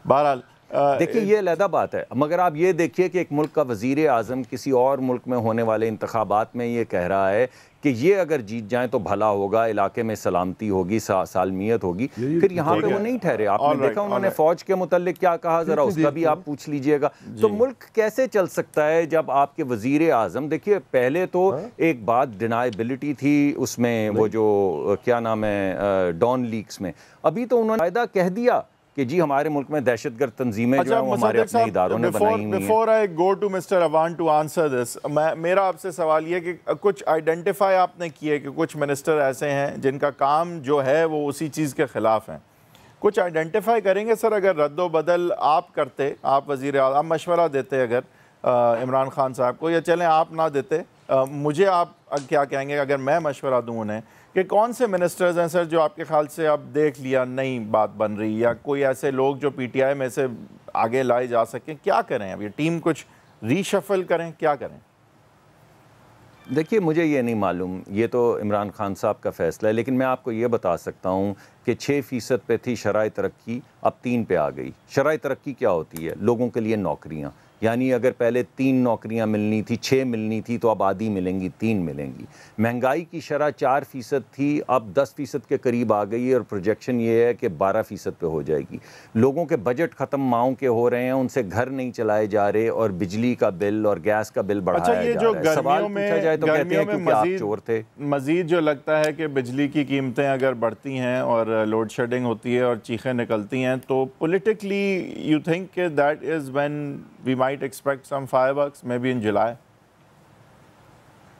बहरहाल देखिए ये अलहदा बात है, मगर आप ये देखिए कि एक मुल्क का वज़ीर आज़म किसी और मुल्क में होने वाले इंतखाबात में ये कह रहा है कि ये अगर जीत जाएं तो भला होगा, इलाके में सलामती होगी, सालमियत होगी। फिर यहाँ पे वो नहीं ठहरे। आपने देखा उन्होंने फ़ौज के मुतल्लिक क्या कहा, ज़रा उसका भी आप पूछ लीजिएगा। तो मुल्क कैसे चल सकता है जब आपके वज़ीर आज़म, देखिए पहले तो एक बात डिनाइबिलिटी थी उसमें, वो जो क्या नाम है डॉन लीक्स में, अभी तो उन्होंने कायदा कह दिया कि जी हमारे मुल्क में दहशतगर्द तंजीमें जो हैं वो हमारे अपने इदारों ने बनाई हुई हैं। Before I go to mister Awan to answer this, मेरा आपसे सवाल ये कि कुछ आइडेंटिफाई आपने किए कि कुछ मिनिस्टर ऐसे हैं जिनका काम जो है वो उसी चीज़ के ख़िलाफ़ हैं, कुछ आइडेंटिफाई करेंगे सर? अगर रद्दो बदल आप करते, आप वज़ीर आप मशवरा देते अगर इमरान खान साहब को, या चलें आप ना देते, मुझे आप क्या कहेंगे अगर मैं मशवरा दूँ उन्हें कि कौन से मिनिस्टर्स हैं सर जो आपके ख्याल से अब देख लिया नई बात बन रही, या कोई ऐसे लोग जो पीटीआई में से आगे लाए जा सकें? क्या करें अब, ये टीम कुछ रीशफल करें, क्या करें? देखिए मुझे ये नहीं मालूम, ये तो इमरान खान साहब का फ़ैसला है, लेकिन मैं आपको ये बता सकता हूँ कि 6% पे थी शराय तरक्की, अब 3 पे आ गई। शराय तरक्की क्या होती है? लोगों के लिए नौकरियाँ, यानी अगर पहले 3 नौकरियां मिलनी थी, 6 मिलनी थी, तो अब आधी मिलेंगी, 3 मिलेंगी। महंगाई की शरह 4% थी, अब 10% के करीब आ गई है और प्रोजेक्शन ये है कि 12% पे हो जाएगी। लोगों के बजट ख़त्म माओं के हो रहे हैं, उनसे घर नहीं चलाए जा रहे और बिजली का बिल और गैस का बिल बढ़ाया जा रहा है। सवाल पूछा जाए तो कहते हैं क्योंकि आप चोर थे। मज़ीद जो लगता है कि बिजली की कीमतें अगर बढ़ती हैं और लोड शेडिंग होती है और चीखें निकलती हैं, तो politically you think that is when we might expect some fireworks maybe in July?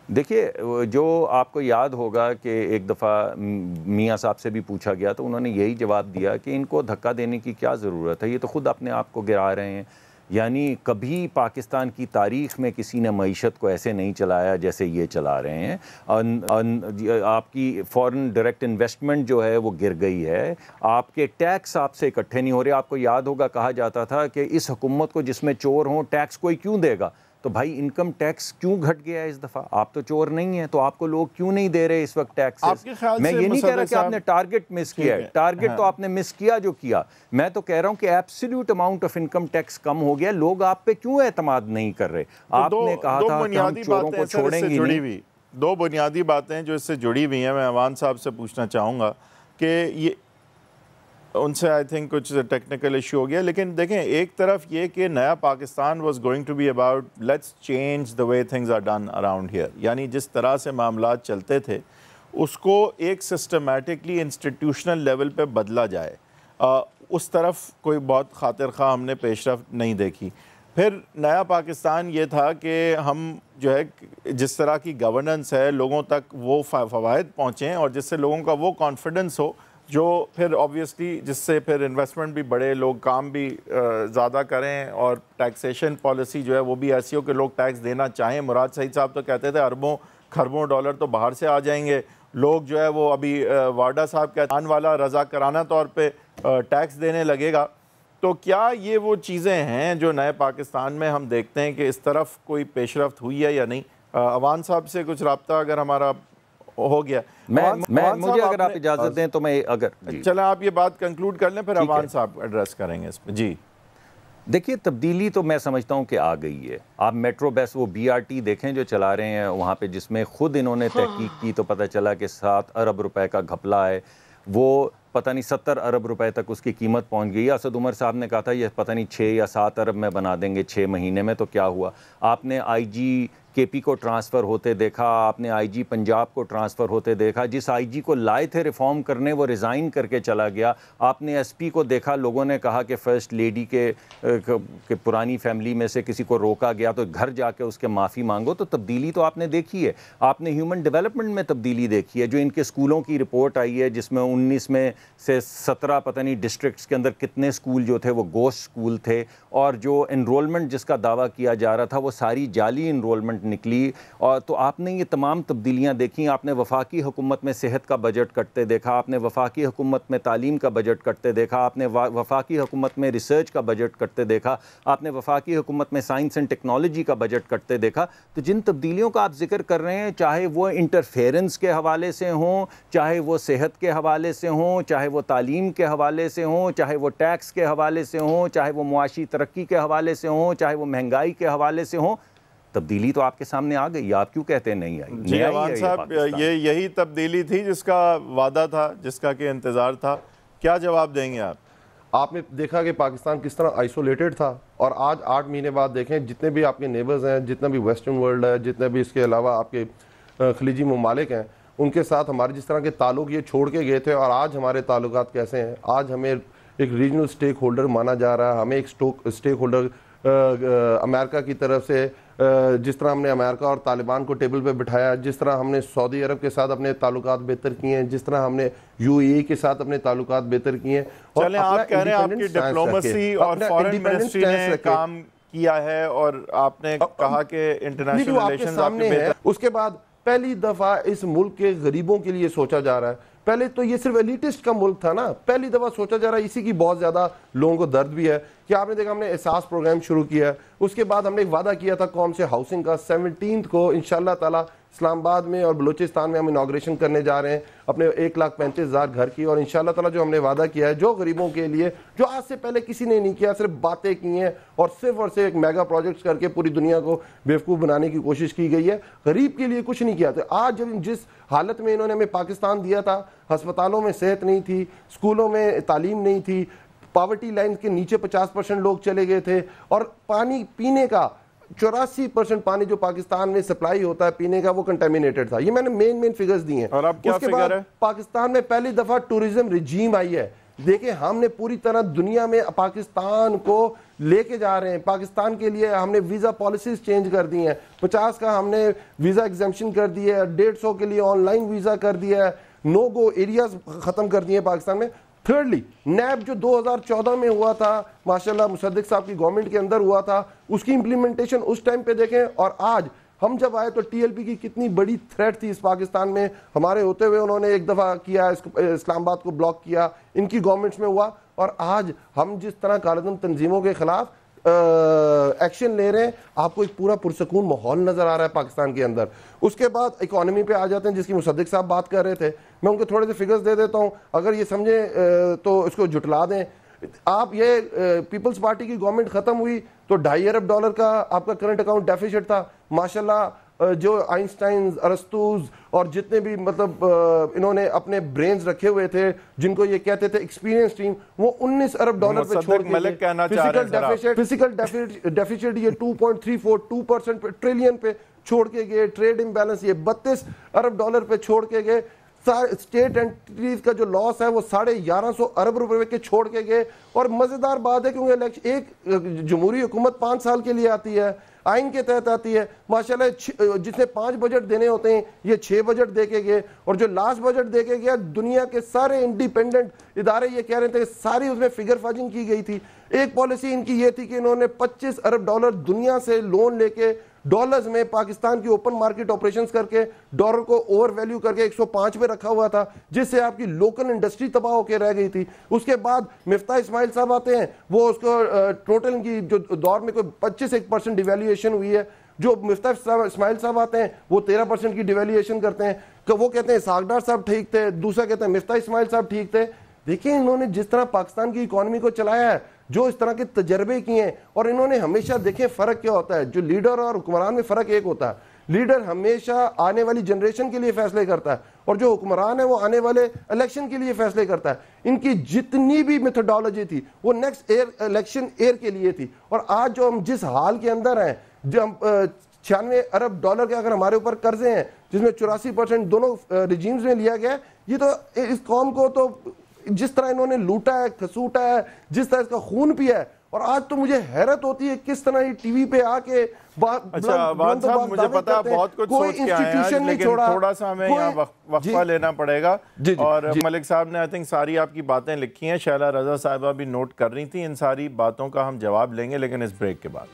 देखिए जो आपको याद होगा कि एक दफ़ा मियाँ साहब से भी पूछा गया तो उन्होंने यही जवाब दिया कि इनको धक्का देने की क्या ज़रूरत है, ये तो ख़ुद अपने आप को गिरा रहे हैं। यानी कभी पाकिस्तान की तारीख़ में किसी ने मईशत को ऐसे नहीं चलाया जैसे ये चला रहे हैं। आपकी फ़ॉरेन डायरेक्ट इन्वेस्टमेंट जो है वो गिर गई है, आपके टैक्स आपसे इकट्ठे नहीं हो रहे। आपको याद होगा कहा जाता था कि इस हुकूमत को जिसमें चोर हों टैक्स कोई क्यों देगा, तो भाई इनकम टैक्स क्यों घट गया है इस दफ़ा? आप तो चोर नहीं हैं, तो आपको लोग क्यों नहीं दे रहे इस वक्त टैक्स? मैं ये नहीं कह रहा कि आपने टारगेट मिस किया है, टारगेट तो आपने मिस किया जो किया। मैं तो कह रहा हूँ कि absolute amount of income tax कम हो गया, लोग आप पे क्यों एतमाद नहीं कर रहे? आपने कहा था कि हम चोरों को छोड़ेंगे नहीं। 2 बुनियादी बातें जो इससे जुड़ी हुई हैं, मैं अवान साहब से पूछना चाहूँगा कि ये उनसे आई थिंक कुछ टेक्निकल इशू हो गया, लेकिन देखें एक तरफ ये कि नया Pakistan was going to be about let's change the way things are done around here, यानी जिस तरह से मामलात चलते थे उसको एक सिस्टमेटिकली इंस्टीट्यूशनल लेवल पे बदला जाए। उस तरफ कोई बहुत खातिर खा हमने पेशरफ्त नहीं देखी। फिर नया पाकिस्तान ये था कि हम जो है जिस तरह की गवर्नेंस है लोगों तक वो फ़वाइद पहुँचें और जिससे लोगों का वो कॉन्फिडेंस हो जो फिर ऑब्वियसली जिससे फिर इन्वेस्टमेंट भी बढ़े, लोग काम भी ज़्यादा करें और टैक्सेशन पॉलिसी जो है वो भी ऐसी हो कि लोग टैक्स देना चाहें। मुराद सईद साहब तो कहते थे अरबों खरबों डॉलर तो बाहर से आ जाएंगे, लोग जो है वो अभी वाडा साहब कहते आने वाला रज़ाकराना तौर पे टैक्स देने लगेगा। तो क्या ये वो चीज़ें हैं जो नए पाकिस्तान में हम देखते हैं कि इस तरफ कोई पेशरफ्त हुई है या नहीं? अवान साहब से कुछ रब्ता अगर हमारा हो गया। मुझे अगर आप इजाज़त दें तो मैं चलें आप ये बात कंक्लूड कर लें, फिर अवान साहब एड्रेस करेंगे इस पर। जी देखिए तब्दीली तो मैं समझता हूँ कि आ गई है। आप मेट्रो बस वो BRT देखें जो चला रहे हैं वहाँ पे, जिसमें ख़ुद इन्होंने तहकीक की तो पता चला कि 7 अरब रुपए का घपला है, वो पता नहीं 70 अरब रुपए तक उसकी कीमत पहुँच गई। असद उमर साहब ने कहा था ये पता नहीं 6 या 7 अरब में बना देंगे 6 महीने में, तो क्या हुआ? आपने IG केपी को ट्रांसफ़र होते देखा, आपने आईजी पंजाब को ट्रांसफ़र होते देखा, जिस आईजी को लाए थे रिफॉर्म करने वो रिज़ाइन करके चला गया, आपने एसपी को देखा, लोगों ने कहा कि फ़र्स्ट लेडी के पुरानी फैमिली में से किसी को रोका गया तो घर जाके उसके माफ़ी मांगो। तो तब्दीली तो आपने देखी है। आपने ह्यूमन डेवलपमेंट में तब्दीली देखी है, जो इनके स्कूलों की रिपोर्ट आई है जिसमें 19 में से 17 पता नहीं डिस्ट्रिक्ट्स के अंदर कितने स्कूल जो थे वो गोश्त स्कूल थे, और जो इनरोलमेंट जिसका दावा किया जा रहा था वो सारी जाली इनरोलमेंट निकली। और तो आपने ये तमाम तब्दीलियाँ देखी। आपने वफाकी हुकूमत में सेहत का बजट कटते देखा, आपने वफाकी हुकूमत में तालीम का बजट कटते देखा, आपने वफाकी हुकूमत में रिसर्च का बजट कटते देखा, आपने वफाकी हुकूमत में साइंस एंड टेक्नोलॉजी का बजट कटते देखा। तो जिन तब्दीलियों का आप जिक्र कर रहे हैं, चाहे वो इंटरफेरेंस के हवाले से हों, चाहे वो सेहत के हवाले से हों, चाहे वो तालीम के हवाले से हों, चाहे वो टैक्स के हवाले से हों, चाहे वो मुआशी तरक्की के हवाले से हों, चाहे वो महंगाई के हवाले से हों, तब्दीली तो आपके सामने आ गई। आप क्यों कहते हैं नहीं आई? जी अवान साहब, ये यही तब्दीली थी जिसका वादा था, जिसका कि इंतज़ार था। क्या जवाब देंगे आप? आपने देखा कि पाकिस्तान किस तरह आइसोलेटेड था, और आज 8 महीने बाद देखें जितने भी आपके नेबर्स हैं, जितना भी वेस्टर्न वर्ल्ड है, जितने भी इसके अलावा आपके खलीजी ममालिक हैं, उनके साथ हमारे जिस तरह के ताल्लुक ये छोड़ के गए थे, और आज हमारे ताल्लुकात कैसे हैं। आज हमें एक रीजनल स्टेक होल्डर माना जा रहा है, हमें एक स्टेक होल्डर अमेरिका की तरफ से, जिस तरह हमने अमेरिका और तालिबान को टेबल पे बिठाया, जिस तरह हमने सऊदी अरब के साथ अपने ताल्लुकात बेहतर किए हैं, जिस तरह हमने यूएई के साथ अपने ताल्लुकात बेहतर किए हैं। और आप कह रहे हैं आपकी डिप्लोमेसी और फॉरेन मिनिस्ट्री ने काम किया है, और आपने कहा कि इंटरनेशनल रिलेशंस सामने है। उसके बाद पहली दफा इस मुल्क के गरीबों के लिए सोचा जा रहा है। पहले तो ये सिर्फ एलिटिस्ट का मुल्क था ना, पहली दफा सोचा जा रहा है। इसी की बहुत ज्यादा लोगों को दर्द भी है कि आपने देखा हमने एहसास प्रोग्राम शुरू किया, उसके बाद हमने एक वादा किया था कौम से हाउसिंग का। 17 को इंशाल्लाह ताला इस्लामाबाद में और बलूचिस्तान में हम इनाग्रेशन करने जा रहे हैं अपने 1,35,000 घर की, और इंशाल्लाह ताला जो हमने वादा किया है जो गरीबों के लिए, जो आज से पहले किसी ने नहीं किया, सिर्फ बातें की हैं और सिर्फ एक मेगा प्रोजेक्ट्स करके पूरी दुनिया को बेवकूफ़ बनाने की कोशिश की गई है, गरीब के लिए कुछ नहीं किया। तो आज जब जिस हालत में इन्होंने हमें पाकिस्तान दिया था, अस्पतालों में सेहत नहीं थी, स्कूलों में तालीम नहीं थी, पॉवर्टी लाइन के नीचे 50% लोग चले गए थे, और पानी पीने का 84% पानी जो पाकिस्तान में सप्लाई होता है पीने का वो कंटेमिनेटेड था। ये मैंने मेन फिगर्स दिए हैं। और अब क्या फिगर है? पाकिस्तान में पहली दफा टूरिज्म रिजीम आई है। देखिए हमने पूरी तरह दुनिया में पाकिस्तान को लेके जा रहे हैं। पाकिस्तान के लिए हमने वीजा पॉलिसीज चेंज कर दी हैं। 50 का हमने वीजा एग्जेम्पशन कर दिया है, 150 के लिए ऑनलाइन वीजा कर दिया है, नो गो एरियाज खत्म कर दिए पाकिस्तान में। थर्डली नैब जो 2014 में हुआ था, माशाल्लाह मुसद्दिक साहब की गवर्नमेंट के अंदर हुआ था, उसकी इंप्लीमेंटेशन उस टाइम पे देखें, और आज हम जब आए तो टीएलपी की कितनी बड़ी थ्रेट थी इस पाकिस्तान में। हमारे होते हुए उन्होंने एक दफा किया, इस्लामाबाद को ब्लॉक किया, इनकी गवर्नमेंट्स में हुआ, और आज हम जिस तरह कालेदम तंजीमों के खिलाफ एक्शन ले रहे हैं, आपको एक पूरा पुरसकून माहौल नजर आ रहा है पाकिस्तान के अंदर। उसके बाद इकोनॉमी पे आ जाते हैं जिसकी मुसद्दिक साहब बात कर रहे थे। मैं उनको थोड़े से फिगर्स दे देता हूं, अगर ये समझे तो इसको जुटला दें आप। ये पीपल्स पार्टी की गवर्नमेंट खत्म हुई तो $2.5 अरब का आपका करंट अकाउंट डेफिसिट था। माशाल्लाह जो आइंस्टाइन, अरस्तूज और जितने भी मतलब इन्होंने अपने ब्रेन्स रखे हुए थे, जिनको ये कहते थे एक्सपीरियंस टीम, वो $19 अरब पे छोड़ के फिजिकल डेफिसिट ये 2.342% पे ट्रिलियन पे छोड़ के गए। ट्रेड इम्बैलेंस ये $32 अरब पे छोड़ के गए। स्टेट एंटिटीज का जो लॉस है वो 1150 अरब रुपए के छोड़ के गए। और मजेदार बात है क्योंकि एक जमहूरी हुकूमत 5 साल के लिए आती है, आइन के तहत आती है। माशाल्लाह जिसने 5 बजट देने होते हैं ये 6 बजट दे के गए, और जो लास्ट बजट दे के गया दुनिया के सारे इंडिपेंडेंट इदारे ये कह रहे थे सारी उसमें फिगर फाजिंग की गई थी। एक पॉलिसी इनकी ये थी कि इन्होंने $25 अरब दुनिया से लोन लेके डॉलर्स में पाकिस्तान की ओपन मार्केट ऑपरेशंस करके डॉलर को ओवर वैल्यू करके 105 पे रखा हुआ था, जिससे आपकी लोकल इंडस्ट्री तबाह होकर रह गई थी। उसके बाद मिफ्ता इस्माइल साहब आते हैं, वो उसको टोटल की जो दौर में कोई 25% डिवैल्यूएशन हुई है। जो मिफ्ता इस्माइल साहब आते हैं वो 13% की डिवैल्यूएशन करते हैं। तो वो कहते हैं सागडार साहब ठीक थे, दूसरा कहते हैं मिफ्ता इस्माइल साहब ठीक थे। देखिए इन्होंने जिस तरह पाकिस्तान की इकोनॉमी को चलाया है, जो इस तरह के तजर्बे किए हैं, और इन्होंने हमेशा देखें फर्क क्या होता है। जो लीडर और हुक्मरान में फर्क एक होता है, लीडर हमेशा आने वाली जनरेशन के लिए फैसले करता है, और जो हुक्मरान है वो आने वाले इलेक्शन के लिए फैसले करता है। इनकी जितनी भी मेथोडोलॉजी थी वो नेक्स्ट इलेक्शन के लिए थी। और आज जो हम जिस हाल के अंदर हैं, जो हम $96 अरब के अगर हमारे ऊपर कर्जे हैं, जिसमें 84% दोनों रिजीम्स में लिया गया है, ये तो इस कौम को तो जिस तरह इन्होंने लूटा है, खसूटा है, जिस तरह इसका खून पिया है, और आज तो मुझे हैरत होती है किस तरह ये टीवी पे आके अच्छा वाद साहब, मुझे पता है बहुत कुछ सोच के आए हैं, लेकिन थोड़ा सा हमें यहाँ वक्फा लेना पड़ेगा। और मलिक साहब ने आई थिंक सारी आपकी बातें लिखी हैं, शैला रजा साहिबा भी नोट कर रही थी, इन सारी बातों का हम जवाब लेंगे लेकिन इस ब्रेक के बाद।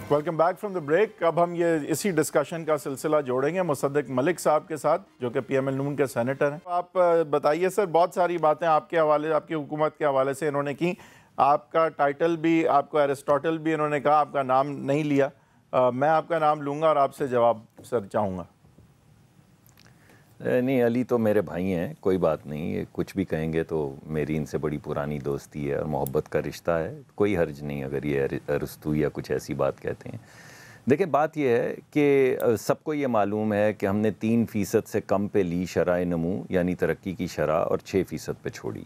Welcome back from the break. अब हम ये इसी डिस्कशन का सिलसिला जोड़ेंगे मुसद्दिक मलिक साहब के साथ, जो कि पीएमएल नून के सेनेटर हैं। आप बताइए सर, बहुत सारी बातें आपके हवाले, आपकी हुकूमत के हवाले से इन्होंने की, आपका टाइटल भी, आपको एरिस्टोटल भी इन्होंने कहा, आपका नाम नहीं लिया। मैं आपका नाम लूँगा और आपसे जवाब सर चाहूँगा। नहीं, अली तो मेरे भाई हैं, कोई बात नहीं, ये कुछ भी कहेंगे तो मेरी इनसे बड़ी पुरानी दोस्ती है और मोहब्बत का रिश्ता है, कोई हर्ज नहीं अगर ये अरस्तू या कुछ ऐसी बात कहते हैं। देखिए बात ये है कि सबको ये मालूम है कि हमने 3% से कम पे ली शरह नमू यानी तरक्की की शरह और 6% पे छोड़ी।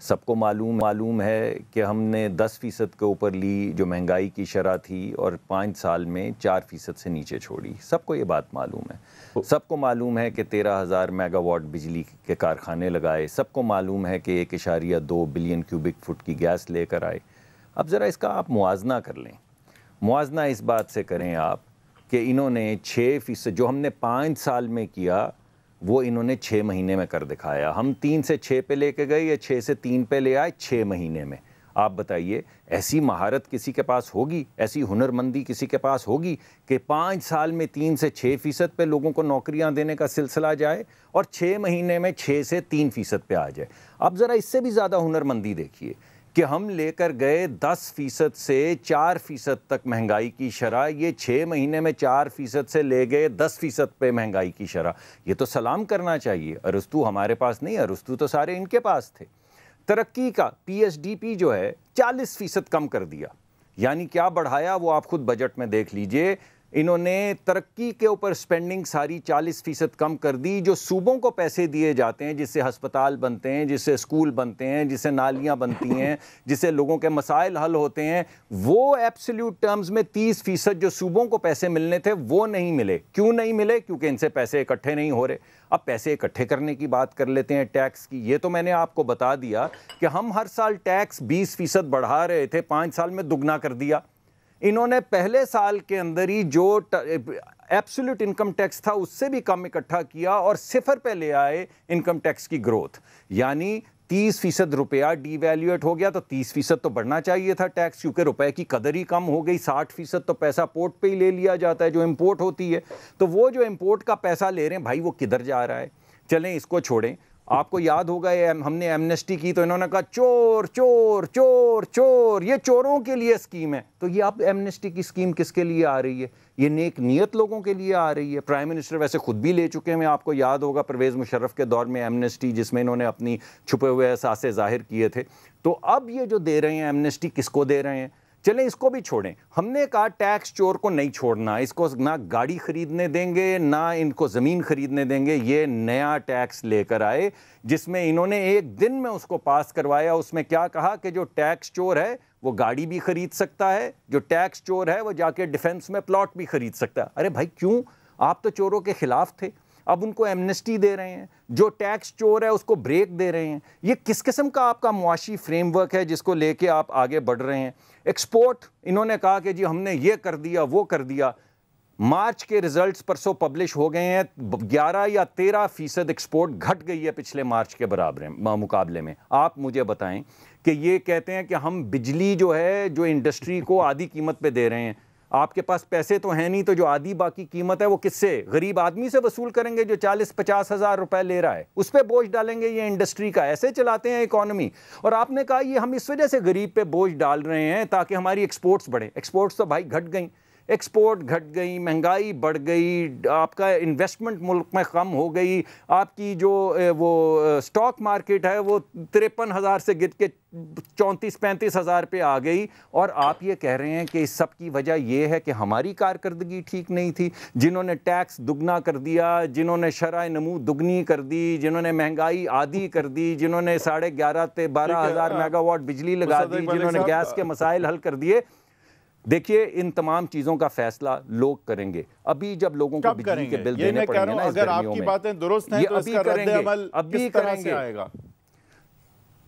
सबको मालूम है कि हमने 10% के ऊपर ली जो महंगाई की शरह थी और 5 साल में 4% से नीचे छोड़ी। सबको ये बात मालूम है। सबको मालूम है कि 13,000 मेगावाट बिजली के कारखाने लगाए। सबको मालूम है कि 1.2 बिलियन क्यूबिक फुट की गैस लेकर आए। अब ज़रा इसका आप मुआजना कर लें। मुआजना इस बात से करें आप कि इन्होंने 6% जो हमने 5 साल में किया वो इन्होंने 6 महीने में कर दिखाया। हम 3 से 6 पे लेके गए या 6 से 3 पे ले आए 6 महीने में। आप बताइए, ऐसी महारत किसी के पास होगी, ऐसी हुनरमंदी किसी के पास होगी कि 5 साल में 3 से 6% पे लोगों को नौकरियां देने का सिलसिला जाए और 6 महीने में 6 से 3% पे आ जाए। अब ज़रा इससे भी ज़्यादा हुनरमंदी देखिए कि हम लेकर गए 10% से 4% तक महंगाई की शरह, ये 6 महीने में 4% से ले गए 10% पे महंगाई की शरह। ये तो सलाम करना चाहिए। अरस्तू हमारे पास नहीं, अरस्तू तो सारे इनके पास थे। तरक्की का PSDP जो है 40% कम कर दिया, यानी क्या बढ़ाया वो आप खुद बजट में देख लीजिए। इन्होंने तरक्की के ऊपर स्पेंडिंग सारी 40% कम कर दी। जो सूबों को पैसे दिए जाते हैं, जिससे हस्पताल बनते हैं, जिससे स्कूल बनते हैं, जिससे नालियां बनती हैं, जिससे लोगों के मसाइल हल होते हैं, वो एब्सोल्यूट टर्म्स में 30% जो सूबों को पैसे मिलने थे वो नहीं मिले। क्यों नहीं मिले? क्योंकि इनसे पैसे इकट्ठे नहीं हो रहे। अब पैसे इकट्ठे करने की बात कर लेते हैं, टैक्स की। ये तो मैंने आपको बता दिया कि हम हर साल टैक्स 20% बढ़ा रहे थे, 5 साल में दुगना कर दिया। इन्होंने पहले साल के अंदर ही जो एब्सोल्यूट इनकम टैक्स था उससे भी कम इकट्ठा किया और 0 पे ले आए इनकम टैक्स की ग्रोथ। यानी 30% रुपया डीवैल्यूएट हो गया, तो 30% तो बढ़ना चाहिए था टैक्स, क्योंकि रुपए की कदर ही कम हो गई। 60% तो पैसा पोर्ट पे ही ले लिया जाता है जो इंपोर्ट होती है। तो वो जो इंपोर्ट का पैसा ले रहे हैं भाई, वो किधर जा रहा है? चलें इसको छोड़ें। आपको याद होगा हमने एमनेस्टी की तो इन्होंने कहा चोर चोर चोर चोर, ये चोरों के लिए स्कीम है। तो ये आप एमनेस्टी की स्कीम किसके लिए आ रही है? ये नेक नियत लोगों के लिए आ रही है। प्राइम मिनिस्टर वैसे खुद भी ले चुके हैं, आपको याद होगा परवेज़ मुशर्रफ के दौर में एमनेस्टी, जिसमें इन्होंने अपनी छुपे हुए एहसासे जाहिर किए थे। तो अब ये जो दे रहे हैं एमनेस्टी, किसको दे रहे हैं? चलें इसको भी छोड़ें। हमने कहा टैक्स चोर को नहीं छोड़ना, इसको ना गाड़ी खरीदने देंगे ना इनको ज़मीन खरीदने देंगे। ये नया टैक्स लेकर आए जिसमें इन्होंने एक दिन में उसको पास करवाया। उसमें क्या कहा कि जो टैक्स चोर है वो गाड़ी भी खरीद सकता है, जो टैक्स चोर है वो जाके डिफेंस में प्लॉट भी खरीद सकता है। अरे भाई क्यों? आप तो चोरों के खिलाफ थे, अब उनको एमनेस्टी दे रहे हैं। जो टैक्स चोर है उसको ब्रेक दे रहे हैं। ये किस किस्म का आपका मुआशी फ्रेमवर्क है जिसको लेके आप आगे बढ़ रहे हैं? एक्सपोर्ट, इन्होंने कहा कि जी हमने ये कर दिया वो कर दिया। मार्च के रिजल्ट्स परसों पब्लिश हो गए हैं, 11 या 13% एक्सपोर्ट घट गई है पिछले मार्च के बराबर मुकाबले में। आप मुझे बताएं कि ये कहते हैं कि हम बिजली जो है जो इंडस्ट्री को आधी कीमत पे दे रहे हैं। आपके पास पैसे तो हैं नहीं, तो जो आधी बाकी कीमत है वो किससे? गरीब आदमी से वसूल करेंगे जो 40-50 हज़ार रुपए ले रहा है, उस पर बोझ डालेंगे। ये इंडस्ट्री का ऐसे चलाते हैं इकोनॉमी। और आपने कहा ये हम इस वजह से गरीब पे बोझ डाल रहे हैं ताकि हमारी एक्सपोर्ट्स बढ़े। एक्सपोर्ट्स तो भाई घट गई। एक्सपोर्ट घट गई, महंगाई बढ़ गई, आपका इन्वेस्टमेंट मुल्क में कम हो गई, आपकी जो वो स्टॉक मार्केट है वो 53,000 से गिर के 34-35 हज़ार पे आ गई, और आप ये कह रहे हैं कि इस सब की वजह यह है कि हमारी कारकर्दगी ठीक नहीं थी। जिन्होंने टैक्स दुगना कर दिया, जिन्होंने शरह नमू दुगनी कर दी, जिन्होंने महंगाई आधी कर दी, जिन्होंने 11,500 से 12,000 मेगावाट बिजली लगा दी, जिन्होंने गैस के मसाइल हल कर दिए। देखिए, इन तमाम चीजों का फैसला लोग करेंगे। अभी जब लोगों को बिजली के बिल देने पड़ेंगे ना, अगर आपकी बातें दुरुस्त हैं तो इसका रद्द-ए-अमल किस तरह से आएगा?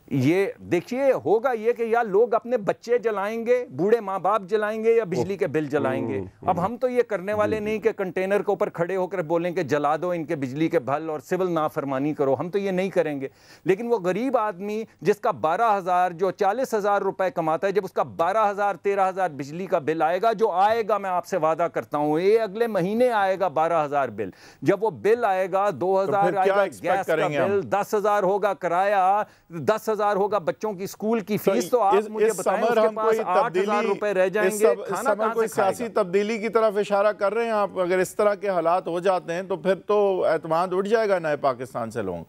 ये देखिए, होगा ये कि या लोग अपने बच्चे जलाएंगे, बूढ़े माँ बाप जलाएंगे, या बिजली के बिल जलाएंगे। अब हम तो ये करने वाले नहीं कि कंटेनर के ऊपर खड़े होकर बोलेंगे जला दो इनके बिजली के बिल और सिविल नाफरमानी करो, हम तो ये नहीं करेंगे। लेकिन वो गरीब आदमी जिसका 12,000 जो 40,000 रुपए कमाता है, जब उसका 12,000 13,000 बिजली का बिल आएगा, जो आएगा, मैं आपसे वादा करता हूं ये अगले महीने आएगा 12,000 बिल। जब वो बिल आएगा 2,000 आएगा गैस का बिल, 10,000 होगा किराया, 10,000 होगा बच्चों की स्कूल की फीस। तो आप मुझे बताएं उसके पास 8,000 रुपए रह जाएंगे, खाना कहां से सियासी तब्दीली की तरफ इशारा कर रहे हैं आप? अगर इस तरह के हालात हो जाते हैं तो फिर तो एतमाद उठ जाएगा नए पाकिस्तान से लोगों।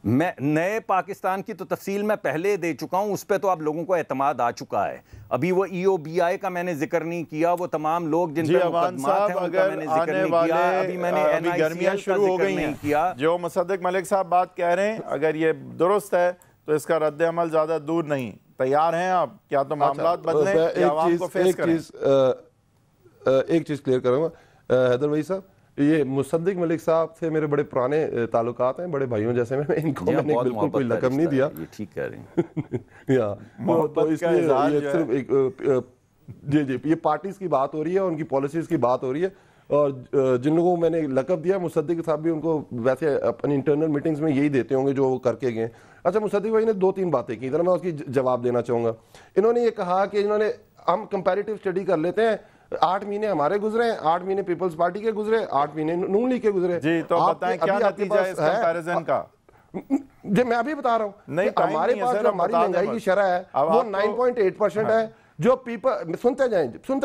मैं नए पाकिस्तान की तो तफसील मैं पहले दे चुका हूं, उस पर तो आप लोगों को एतमाद आ चुका है। अभी वो EOBI का मैंने जिक्र नहीं किया, वो तमाम लोग जिन पर मुकदमात हैं उनका मैंने जिक्र नहीं किया। अभी मैंने गर्मियां शुरू हो गई हैं किया, जो मुसद्दिक मलिक साहब बात कह रहे हैं, अगर ये दुरुस्त है तो इसका रद्द-ए-अमल ज्यादा दूर नहीं। तैयार हैं आप? क्या तो मामलात बदलें या आवाम को फेस करें? एक चीज क्लियर करूंगा हैदर भाई साहब, ये मुसद्दिक मलिक साहब से मेरे बड़े पुराने ताल्लुकात हैं, बड़े भाइयों जैसे में इनको मैंने बिल्कुल कोई लकब नहीं दिया। ये ठीक कह रहे हैं या तो इसलिए ये सिर्फ एक जी ये पार्टीज की बात हो रही है, उनकी पॉलिसीज की बात हो रही है, और जिन लोगों को मैंने लकब दिया, मुसद्दिक साहब भी उनको वैसे अपनी इंटरनल मीटिंग्स में यही देते होंगे जो वो करके गए। अच्छा, मुसद्दिक भाई ने 2-3 बातें की, जरा मैं उसकी जवाब देना चाहूंगा। इन्होंने ये कहा कि हम कंपैरेटिव स्टडी कर लेते हैं, 8 महीने हमारे गुजरे, 8 महीने पीपल्स पार्टी के गुजरे, 8 महीने नून लीग के गुजरे। जी, तो बताएं क्या नतीजा है इस कंपैरिजन का? जी मैं अभी बता रहा हूं, नहीं हमारे पास जो हमारी महंगाई की शरह है वो 9.8% है। जो पीपल सुनते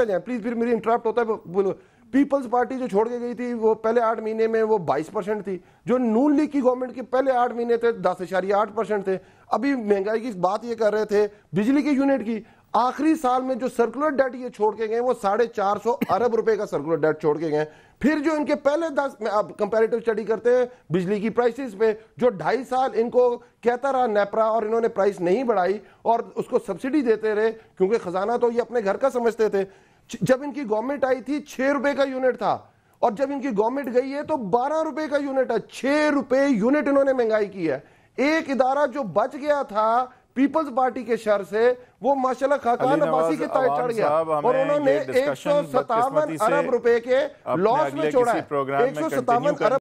जाएं प्लीज, फिर मेरी इंटरप्ट होता है बोलो। पीपल्स पार्टी जो छोड़ के गई थी वो पहले 8 महीने में वो 22% थी। जो नून लीग की गवर्नमेंट के पहले 8 महीने थे 10.8% थे। अभी महंगाई की बात ये कर रहे थे बिजली के यूनिट की, आखिरी साल में जो सर्कुलर डेट ये छोड़ के गए वो 450 अरब रुपए का सर्कुलर डेट छोड़ के गए। फिर जो इनके पहले 10 में अब कंपैरेटिव स्टडी करते हैं बिजली की प्राइसेस पे, जो 2.5 साल इनको कहता रहा नेपरा और इन्होंने प्राइस नहीं बढ़ाई और उसको सब्सिडी देते रहे, क्योंकि खजाना तो ये अपने घर का समझते थे। जब इनकी गवर्नमेंट आई थी 6 रुपए का यूनिट था, और जब इनकी गवर्नमेंट गई है तो 12 रुपए का यूनिट है। 6 रुपए यूनिट इन्होंने महंगाई की है। एक इदारा जो बच गया था पीपल्स पार्टी के शर से, वो माशाल्लाह खाकान अब्बासी के ताए चढ़ गया, और उन्होंने 157 अरब रुपए के लॉस में छोड़ा है। 157 अरब।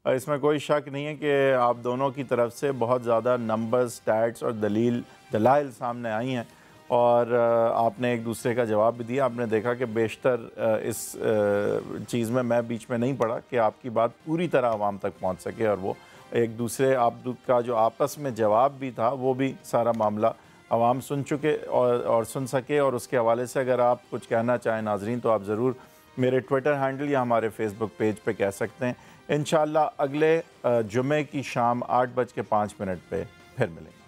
इसमें कोई शक नहीं है कि आप दोनों की तरफ से बहुत ज़्यादा नंबर्स, स्टैट्स और दलाइल सामने आई हैं, और आपने एक दूसरे का जवाब भी दिया। आपने देखा कि बेशतर इस चीज़ में मैं बीच में नहीं पड़ा कि आपकी बात पूरी तरह आवाम तक पहुंच सके, और वो एक दूसरे आप का जो आपस में जवाब भी था वो भी सारा मामला आवाम सुन चुके और सुन सके। और उसके हवाले से अगर आप कुछ कहना चाहें नाजरीन, तो आप ज़रूर मेरे ट्विटर हैंडल या हमारे फेसबुक पेज पे कह सकते हैं। इंशाअल्लाह अगले जुमे की शाम 8:05 पे फिर मिलेंगे।